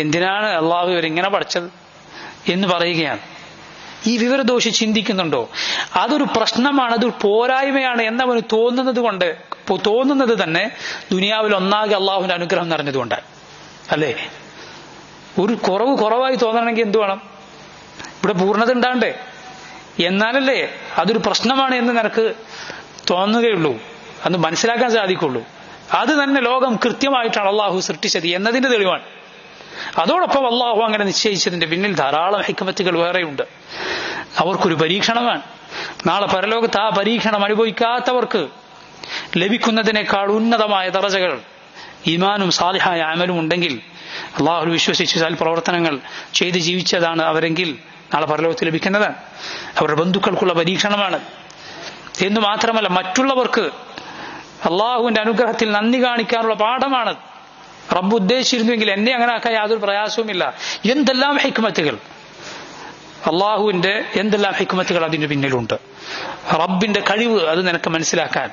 എന്തിനാണ് അള്ളാഹു ഇവരിങ്ങനെ പഠിച്ചത് എന്ന് പറയുകയാണ്. ഈ വിവരദോഷി ചിന്തിക്കുന്നുണ്ടോ? അതൊരു പ്രശ്നമാണ്, അതൊരു പോരായ്മയാണ് എന്നവന് തോന്നുന്നത് തന്നെ ദുനിയാവിൽ ഒന്നാകെ അള്ളാഹുവിന്റെ അനുഗ്രഹം നിറഞ്ഞതുകൊണ്ടാണ്, അല്ലേ? ഒരു കുറവായി തോന്നണമെങ്കിൽ എന്ത് വേണം? ഇവിടെ പൂർണ്ണത ഉണ്ടാണ്ടേ, എന്നാലല്ലേ അതൊരു പ്രശ്നമാണ് എന്ന് നിനക്ക് തോന്നുകയുള്ളൂ, അത് മനസ്സിലാക്കാൻ സാധിക്കുള്ളൂ. അത് തന്നെ ലോകം കൃത്യമായിട്ടാണ് അള്ളാഹു സൃഷ്ടിച്ചത് എന്നതിന്റെ തെളിവാണ്. അതോടൊപ്പം അള്ളാഹു അങ്ങനെ നിശ്ചയിച്ചതിന്റെ പിന്നിൽ ധാരാളം ഹിക്മത്തുകൾ വേറെയുണ്ട്. അവർക്കൊരു പരീക്ഷണമാണ്. നാളെ പരലോകത്ത് ആ പരീക്ഷണം അനുഭവിക്കാത്തവർക്ക് ലഭിക്കുന്നതിനേക്കാൾ ഉന്നതമായ ദറജകൾ, ഈമാനും സാലിഹായ അമലും ഉണ്ടെങ്കിൽ, അള്ളാഹു വിശ്വസിച്ച് പ്രവർത്തനങ്ങൾ ചെയ്ത് ജീവിച്ചതാണ് അവരെങ്കിൽ നാളെ പരലോകത്ത് ലഭിക്കുന്നതാണ്. അവരുടെ ബന്ധുക്കൾക്കുള്ള പരീക്ഷണമാണ് എന്ന് മാത്രമല്ല, മറ്റുള്ളവർക്ക് അള്ളാഹുവിന്റെ അനുഗ്രഹത്തിൽ നന്ദി കാണിക്കാനുള്ള പാഠമാണ്. റബ്ബ് ഉദ്ദേശിച്ചിരുന്നുവെങ്കിൽ എന്നെ അങ്ങനെ ആക്കാൻ യാതൊരു പ്രയാസവുമില്ല. എന്തെല്ലാം ഹിക്മത്തുകൾ, അള്ളാഹുവിന്റെ എന്തെല്ലാം ഹിക്മത്തുകൾ അതിന് പിന്നിലുണ്ട്. റബ്ബിന്റെ കഴിവ് അത് നിനക്ക് മനസ്സിലാക്കാൻ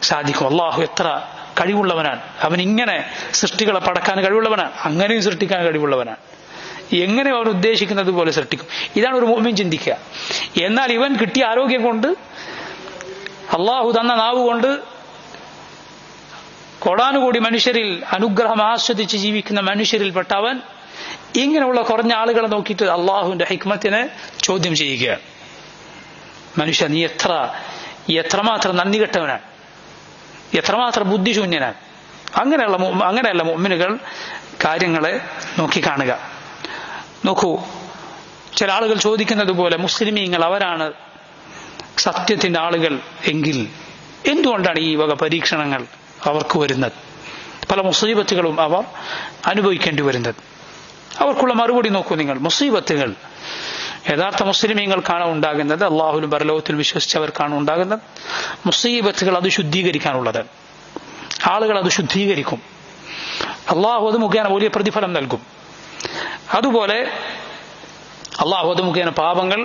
സാധിക്കും. അള്ളാഹു എത്ര കഴിവുള്ളവനാണ്. അവൻ ഇങ്ങനെ സൃഷ്ടികളെ പടക്കാൻ കഴിവുള്ളവനാണ്, അങ്ങനെയും സൃഷ്ടിക്കാൻ കഴിവുള്ളവനാണ്. എങ്ങനെ അവൻ ഉദ്ദേശിക്കുന്നത് പോലെ സൃഷ്ടിക്കും. ഇതാണ് ഒരു മുഅ്മിൻ ചിന്തിക്കുക. എന്നാൽ ഇവൻ കിട്ടിയ ആരോഗ്യം കൊണ്ട്, അള്ളാഹു തന്ന നാവ് കൊണ്ട് കോടാനുകൂടി മനുഷ്യരിൽ അനുഗ്രഹം ആസ്വദിച്ച് ജീവിക്കുന്ന മനുഷ്യരിൽപ്പെട്ട അവൻ ഇങ്ങനെയുള്ള കുറഞ്ഞ ആളുകളെ നോക്കിയിട്ട് അള്ളാഹുവിന്റെ ഹിക്മത്തിനെ ചോദ്യം ചെയ്യുകയാണ്. മനുഷ്യ, നീ എത്രമാത്രം നന്ദി കെട്ടവനാണ്, എത്രമാത്രം ബുദ്ധിശൂന്യനാണ്. അങ്ങനെയല്ല മുഅ്മിനുകൾ കാര്യങ്ങളെ നോക്കിക്കാണുക. നോക്കൂ, ചില ആളുകൾ ചോദിക്കുന്നത് പോലെ മുസ്ലിമീങ്ങൾ അവരാണ് സത്യത്തിന്റെ ആളുകൾ എങ്കിൽ എന്തുകൊണ്ടാണ് ഈ വക പരീക്ഷണങ്ങൾ അവർക്ക് വരുന്നത്, പല മുസീബത്തുകളും അവർ അനുഭവിക്കേണ്ടി വരുന്നത്? അവർക്കുള്ള മറുപടി നോക്കൂ നിങ്ങൾ. മുസീബത്തുകൾ യഥാർത്ഥ മുസ്ലിമീങ്ങൾക്കാണ് ഉണ്ടാകുന്നത്, അള്ളാഹുലും പരലോകത്തിൽ വിശ്വസിച്ചവർക്കാണ് ഉണ്ടാകുന്നത്. മുസീബത്തുകൾ അത് ശുദ്ധീകരിക്കാനുള്ളതാണ്. ആളുകൾ അത് ശുദ്ധീകരിക്കും. അള്ളാഹു അത് മുഖേന വലിയ പ്രതിഫലം നൽകും. അതുപോലെ അള്ളാഹു അത് മുഖേന പാപങ്ങൾ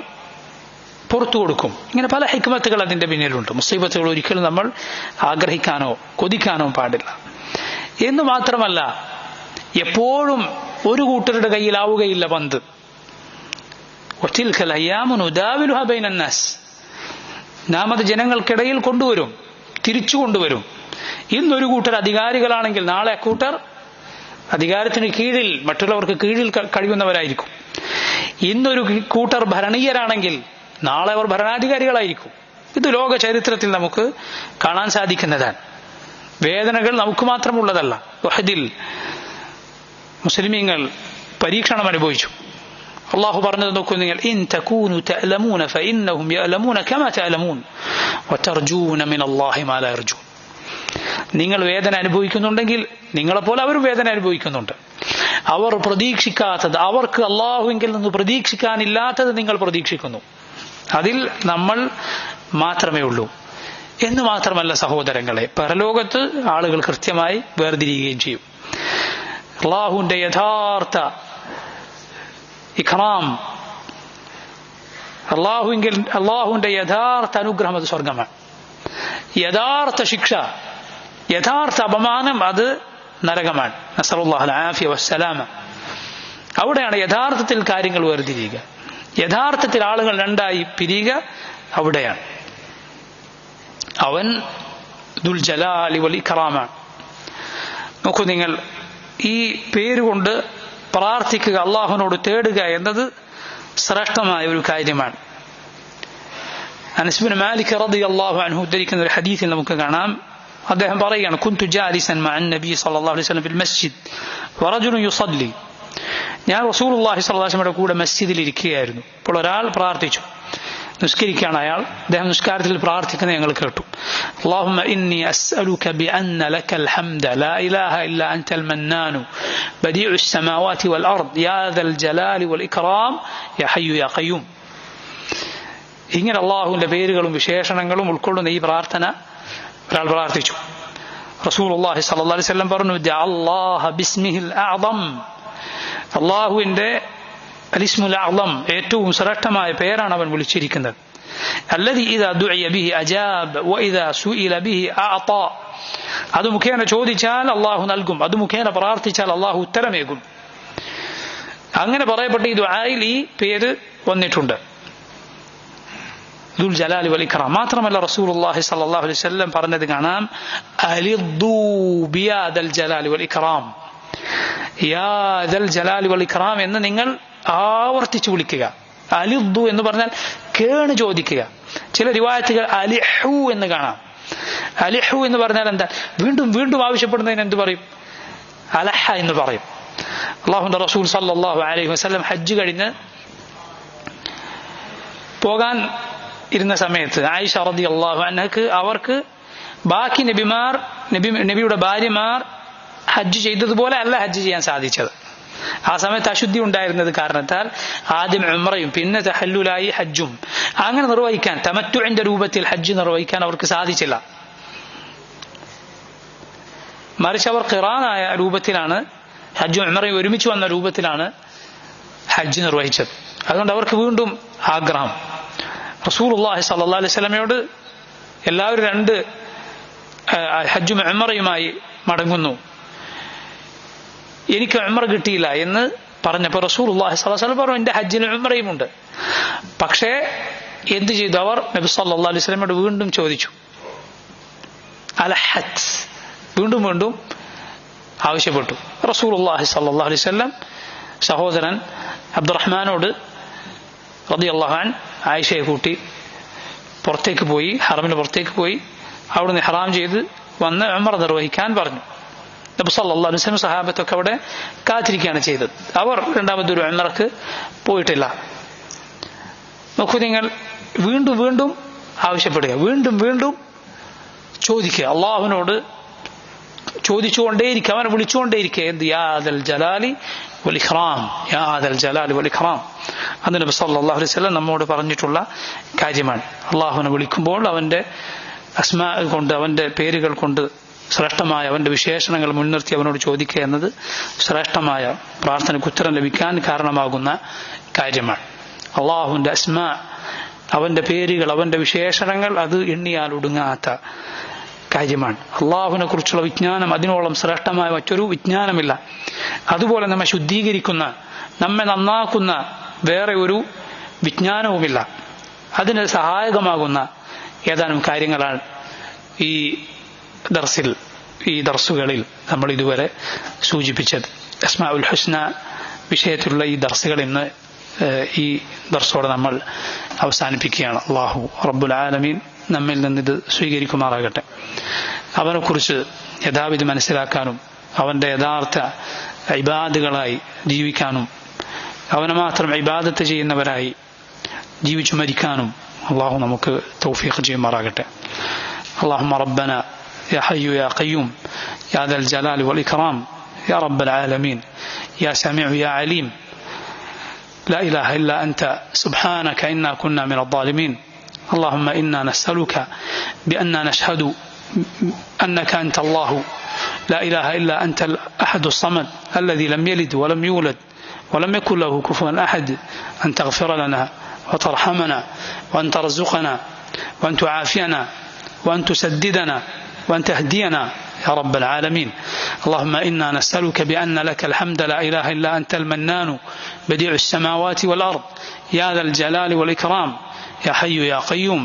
പുറത്തു കൊടുക്കും. ഇങ്ങനെ പല ഹിക്മത്തുകൾ അതിന്റെ പിന്നിലുണ്ട്. മുസീബത്തുകൾ ഒരിക്കലും നമ്മൾ ആഗ്രഹിക്കാനോ കൊതിക്കാനോ പാടില്ല. എന്ന് മാത്രമല്ല, എപ്പോഴും ഒരു കൂട്ടരുടെ കയ്യിലാവുകയില്ല പന്ത്. നാം അത് ജനങ്ങൾക്കിടയിൽ കൊണ്ടുവരും, തിരിച്ചു കൊണ്ടുവരും. ഇന്നൊരു കൂട്ടർ അധികാരികളാണെങ്കിൽ നാളെ അക്കൂട്ടർ അധികാരത്തിന് കീഴിൽ, മറ്റുള്ളവർക്ക് കീഴിൽ കഴിയുന്നവരായിരിക്കും. ഇന്നൊരു കൂട്ടർ ഭരണീയരാണെങ്കിൽ നാളെ അവർ ഭരണാധികാരികളായിരിക്കും. ഇത് ലോക ചരിത്രത്തിൽ നമുക്ക് കാണാൻ സാധിക്കുന്നതാണ്. വേദനകൾ നമുക്ക് മാത്രമുള്ളതല്ല. വഹദിൽ മുസ്ലിമീങ്ങൾ പരീക്ഷണം അനുഭവിച്ചു. അള്ളാഹു പറഞ്ഞത് നോക്കൂ നിങ്ങൾ, ഇൻ തകൂനു തഅലമൂന ഫഇന്നഹും യഅലമൂന കമാ തഅലമൂൻ വതർജൂന മിനല്ലാഹി മാ ലാ യർജൂൻ. നിങ്ങൾ വേദന അനുഭവിക്കുന്നുണ്ടെങ്കിൽ നിങ്ങളെപ്പോലെ അവരും വേദന അനുഭവിക്കുന്നുണ്ട്. അവർ പ്രതീക്ഷിക്കാത്തത്, അവർക്ക് അള്ളാഹുവിങ്കിൽ നിന്ന് പ്രതീക്ഷിക്കാനില്ലാത്തത് നിങ്ങൾ പ്രതീക്ഷിക്കുന്നു. അതിൽ നമ്മൾ മാത്രമേ ഉള്ളൂ. എന്ന് മാത്രമല്ല സഹോദരങ്ങളെ, പരലോകത്ത് ആളുകൾ കൃത്യമായി വേർതിരിയുകയും ചെയ്യും. അള്ളാഹുവിന്റെ യഥാർത്ഥ ഇഖ്റാം, അള്ളാഹുവിന്റെ യഥാർത്ഥ അനുഗ്രഹം അത് സ്വർഗമാണ്. യഥാർത്ഥ ശിക്ഷ, യഥാർത്ഥ അപമാനം അത് നരകമാണ്. നസ്അലുല്ലാഹൽ ആഫിയ വസ്സലാമ. അവിടെയാണ് യഥാർത്ഥത്തിൽ കാര്യങ്ങൾ വേർതിരിയുക, യഥാർത്ഥത്തിൽ ആളുകൾ രണ്ടായി പിരിയുക. അവിടെയാണ് അവൻ ദുൽ ജലാലി വൽ ഇക്റാമാണ്. നോക്കൂ നിങ്ങൾ, ഈ പേരുകൊണ്ട് പ്രാർത്ഥിക്കുക, അള്ളാഹുവിനോട് തേടുക എന്നത് ശ്രേഷ്ഠമായ ഒരു കാര്യമാണ്. അനസ് ബിൻ മാലിക് റളിയല്ലാഹു അൻഹു ഉദ്ധരിക്കുന്ന ഒരു ഹദീസിൽ നമുക്ക് കാണാം, അദ്ദേഹം പറയുകയാണ്, കുന്തു ജാലിസൻ മഅൻ നബി സല്ലല്ലാഹു അലൈഹി വസല്ലം ഫിൽ മസ്ജിദ് വറജുലുൻ യുസല്ലി. ഞാൻ റസൂലുള്ളാഹി സ്വല്ലല്ലാഹു അലൈഹി വസല്ലമയുടെ കൂടെ മസ്ജിദിൽ ഇരിക്കുകയായിരുന്നു. അപ്പോൾ ഒരാൾ പ്രാർത്ഥിച്ചു, നിസ്കരിക്കുകയാണ് അയാൾ. അദ്ദേഹം നിസ്കാരത്തിൽ പ്രാർത്ഥിക്കുന്നത് ഞങ്ങൾ കേട്ടു. അല്ലാഹുമ്മ ഇന്നി അസ്അലുക ബിഅന്ന ലക്കൽ ഹംദ ലാ ഇലാഹ ഇല്ല അൻതൽ മന്നാനു ബദീഉസ് സമാവാതി വൽ അർദ് യാ ദൽ ജലാലി വൽ ഇക്റാം യാ ഹയ്യു യാ ഖയ്യൂം. ഇങ്ങനെ അള്ളാഹുവിന്റെ പേരുകളും വിശേഷണങ്ങളും ഉൾക്കൊള്ളുന്ന ഈ പ്രാർത്ഥന ഒരാൾ പ്രാർത്ഥിച്ചു. റസൂലുള്ളാഹി സ്വല്ലല്ലാഹു അലൈഹി വസല്ലം പറഞ്ഞു, അല്ലാഹ ബിസ്മിഹിൽ അഅ്ദം, അള്ളാഹുവിന്റെ അലിസ്മുൽ അഅ്ളം, ഏറ്റവും ശ്രേഷ്ഠമായ പേരാണ് അവൻ വിളിച്ചിരിക്കുന്നത്. അല്ലദീ ഇദാ ദുഇയ ബിഹി അജാബ് വഇദാ സുഇല ബിഹി അഅതാ. അത് മുഖേന ചോദിച്ചാൽ അള്ളാഹു നൽകും, അത് മുഖേന പ്രാർത്ഥിച്ചാൽ അള്ളാഹു ഉത്തരമേകും. അങ്ങനെ പറയപ്പെട്ട ഈ ദുആയിൽ ഈ പേര് വന്നിട്ടുണ്ട്, ദുൽ ജലാലി വൽ ഇക്റാം. മാത്രമല്ല റസൂലുള്ളാഹി സ്വല്ലല്ലാഹു അലൈഹി വസല്ലം പറഞ്ഞത് കാണാം, അലിദ്ദൂ ബിയാ ദൽ ജലാലി വൽ ഇക്റാം, യാ ദൽ ജലാലി വൽ ഇക്റാം എന്ന് നിങ്ങൾ ആവർത്തിച്ചു വിളിക്കുക. അലിദ്ദു എന്ന് പറഞ്ഞാൽ കേണ് ചോദിക്കുക. ചില റിവായത്തുകൾ അലിഹു എന്ന് കാണാം. അലിഹു എന്ന് പറഞ്ഞാൽ എന്താ? വീണ്ടും വീണ്ടും ആവശ്യപ്പെടുന്നതിന് എന്ത് പറയും? അലഹ എന്ന് പറയും. അല്ലാഹുവിന്റെ റസൂൽ സല്ലല്ലാഹു അലൈഹി വസല്ലം ഹജ്ജ് കഴിഞ്ഞ് പോകാൻ ഇരുന്ന സമയത്ത് ആയിഷ റളിയല്ലാഹു അൻഹക്ക് അവർക്ക് ബാക്കി നബിയുടെ ഭാര്യമാർ ഹജ്ജ് ചെയ്തതുപോലെ അല്ല ഹജ്ജ് ചെയ്യാൻ സാധിച്ചത്. ആ സമയത്ത് അശുദ്ധി ഉണ്ടായിരുന്നത് കാരണത്താൽ ആദ്യം ഉംറയും പിന്നെ തഹല്ലുലായി ഹജ്ജും അങ്ങനെ നിർവഹിക്കാൻ തമത്തുഇന്റെ രൂപത്തിൽ ഹജ്ജ് നിർവഹിക്കാൻ അവർക്ക് സാധിച്ചില്ല. മറിച്ച് അവർ ഖിറാനായ രൂപത്തിലാണ് ഹജ്ജും ഉംറയും ഒരുമിച്ച് വന്ന രൂപത്തിലാണ് ഹജ്ജ് നിർവഹിച്ചത്. അതുകൊണ്ട് അവർക്ക് വീണ്ടും ആഗ്രഹം. റസൂലുള്ളാഹി സ്വല്ലല്ലാഹു അലൈഹി വസല്ലമയോട് എല്ലാവരും 2 ഹജ്ജും ഉംറയുമായി മടങ്ങുന്നു, എനിക്ക് ഉംറ കിട്ടിയില്ല എന്ന് പറഞ്ഞപ്പോൾ റസൂലുള്ളാഹി സ്വല്ലല്ലാഹു അലൈഹി വസല്ലം പറഞ്ഞു, എന്റെ ഹജ്ജിന് ഉംറയുമുണ്ട്. പക്ഷേ എന്ത് ചെയ്തു? അവർ നബി സല്ലല്ലാഹു അലൈഹി വസല്ലമയോട് വീണ്ടും ചോദിച്ചു, അലഹത്ത്, വീണ്ടും വീണ്ടും ആവശ്യപ്പെട്ടു. റസൂലുള്ളാഹി സ്വല്ലല്ലാഹു അലൈഹി വസല്ലം സഹോദരൻ അബ്ദുറഹ്മാനോട് റളിയല്ലാഹു അൻഹു ആയിഷയെ കൂട്ടി പുറത്തേക്ക് പോയി, ഹറമിന് പുറത്തേക്ക് പോയി, അവിടുന്ന് ഇഹ്റാം ചെയ്ത് വന്ന് ഉംറ നിർവഹിക്കാൻ പറഞ്ഞു. നബി സല്ലല്ലാഹു അലൈഹി വസല്ലം സഹാബത്തൊക്കെ അവിടെ കാത്തിരിക്കുകയാണ് ചെയ്തത്. അവർ രണ്ടാമതൊരു ഉംറക്ക് പോയിട്ടില്ല. നോക്കൂ നിങ്ങൾ, വീണ്ടും വീണ്ടും ആവശ്യപ്പെടുക, വീണ്ടും വീണ്ടും ചോദിക്കുക, അള്ളാഹുവിനോട് ചോദിച്ചുകൊണ്ടേയിരിക്കുക, അവനെ വിളിച്ചുകൊണ്ടേയിരിക്കുക. എന്ത്? യാ ദൽ ജലാലി വൽ ഇക്റാം, യാ ദൽ ജലാലി വൽ ഇക്റാം. അത് നബി സല്ലല്ലാഹു അലൈഹി വസല്ലം നമ്മോട് പറഞ്ഞിട്ടുള്ള കാര്യമാണ്. അള്ളാഹുവിനെ വിളിക്കുമ്പോൾ അവന്റെ അസ്മാ കൊണ്ട്, അവന്റെ പേരുകൾ കൊണ്ട് ശ്രേഷ്ഠമായ അവന്റെ വിശേഷണങ്ങൾ മുൻനിർത്തി അവനോട് ചോദിക്കുക എന്നത് ശ്രേഷ്ഠമായ പ്രാർത്ഥനയ്ക്ക് ഉത്തരം ലഭിക്കാൻ കാരണമാകുന്ന കാര്യമാണ്. അള്ളാഹുവിന്റെ അസ്മാ, അവന്റെ പേരുകൾ, അവന്റെ വിശേഷണങ്ങൾ, അത് എണ്ണിയാൽ ഒടുങ്ങാത്ത കാര്യമാണ്. അള്ളാഹുവിനെ കുറിച്ചുള്ള വിജ്ഞാനം അതിനോളം ശ്രേഷ്ഠമായ മറ്റൊരു വിജ്ഞാനമില്ല. അതുപോലെ നമ്മെ ശുദ്ധീകരിക്കുന്ന, നമ്മെ നന്നാക്കുന്ന വേറെ ഒരു വിജ്ഞാനവുമില്ല. അതിന് സഹായകമാകുന്ന ഏതാനും കാര്യങ്ങളാണ് ഈ ദർസുകളിൽ നമ്മൾ ഇതുവരെ സൂചിപ്പിച്ചത്. അസ്മാഉൽ ഹുസ്ന വിഷയത്തിലുള്ള ഈ ദർസുകൾ ഇന്ന് ഈ ദർസോടെ നമ്മൾ അവസാനിപ്പിക്കുകയാണ്. അല്ലാഹു റബ്ബുൽ ആലമീൻ നമ്മിൽ നിന്നിത് സ്വീകരിക്കുമാറാകട്ടെ. അവനെക്കുറിച്ച് യഥാവിധി മനസ്സിലാക്കാനും അവന്റെ യഥാർത്ഥ ഇബാദുകളായി ജീവിക്കാനും അവനെ മാത്രം ഇബാദത്ത് ചെയ്യുന്നവരായി ജീവിച്ചു മരിക്കാനും അല്ലാഹു നമുക്ക് തൗഫീഖ് ചെയ്യുമാറാകട്ടെ. اللهم ربنا يا حي يا قيوم يا ذا الجلال والإكرام يا رب العالمين يا سميع يا عليم لا إله إلا أنت سبحانك إنا كنا من الظالمين. اللهم إنا نسألك بأننا نشهد أنك أنت الله لا إله إلا أنت الأحد الصمد الذي لم يلد ولم يولد ولم يكن له كفوا أحد، أن تغفر لنا وترحمنا وأن ترزقنا وأن تعافينا وأن تسددنا وأن تهدينا يا رب العالمين. اللهم إنا نسألك بأن لك الحمد لا إله إلا أنت المنان بديع السماوات والأرض يا ذا الجلال والإكرام يا حي يا قيوم.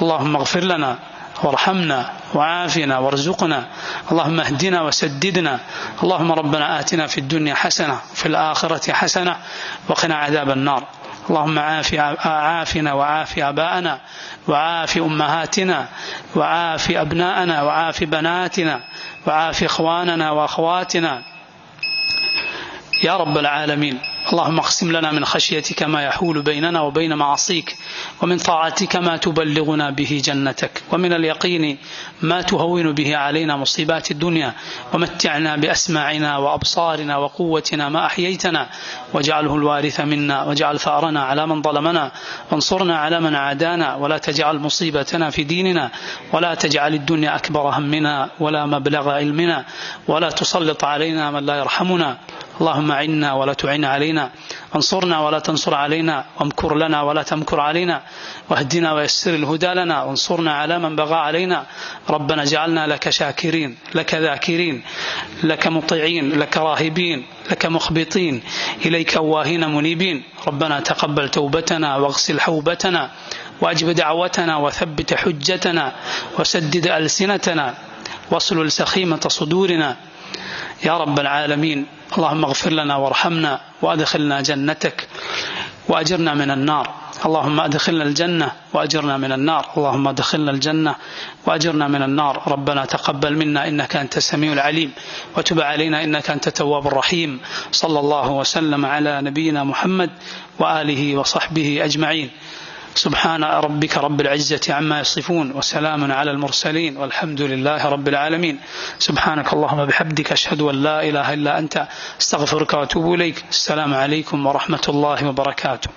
اللهم اغفر لنا وارحمنا وعافنا وارزقنا، اللهم اهدنا وسددنا. اللهم ربنا آتنا في الدنيا حسنة وفي الآخرة حسنة وقنا عذاب النار. اللهم عافنا وعافي آباءنا وعافي أمهاتنا وعافي أبناءنا وعافي بناتنا وعافي إخواننا وأخواتنا يا رب العالمين. اللهم اقسم لنا من خشيتك ما يحول بيننا وبين معاصيك، ومن طاعتك ما تبلغنا به جنتك، ومن اليقين ما تهون به علينا مصيبات الدنيا، ومتعنا بأسماعنا وأبصارنا وقوتنا ما أحييتنا، واجعله الوارث منا، واجعل ثأرنا على من ظلمنا، وانصرنا على من عادانا، ولا تجعل مصيبتنا في ديننا، ولا تجعل الدنيا أكبر همنا ولا مبلغ علمنا، ولا تسلط علينا من لا يرحمنا. اللهم عنا ولا تعن علينا، انصرنا ولا تنصر علينا، وامكر لنا ولا تمكر علينا، واهدنا ويسر الهدى لنا، وانصرنا على من بغى علينا. ربنا اجعلنا لك شاكرين، لك ذاكرين، لك مطيعين، لك راهبين، لك مخبطين، إليك أواهين منيبين. ربنا تقبل توبتنا واغسل حوبتنا وأجب دعوتنا وثبت حجتنا وسدد ألسنتنا واصلل سخيمة صدورنا يا رب العالمين. اللهم اغفر لنا وارحمنا وأدخلنا جنتك وأجرنا من النار. اللهم أدخلنا الجنة وأجرنا من النار. اللهم أدخلنا الجنة وأجرنا من النار. ربنا تقبل منا إنك أنت السميع العليم، وتب علينا إنك أنت التواب الرحيم. صلى الله وسلم على نبينا محمد وآله وصحبه أجمعين. سبحان ربك رب العزة عما يصفون وسلام على المرسلين والحمد لله رب العالمين سبحانك اللهم بحمدك أشهد أن لا إله إلا أنت استغفرك وأتوب إليك السلام عليكم ورحمة الله وبركاته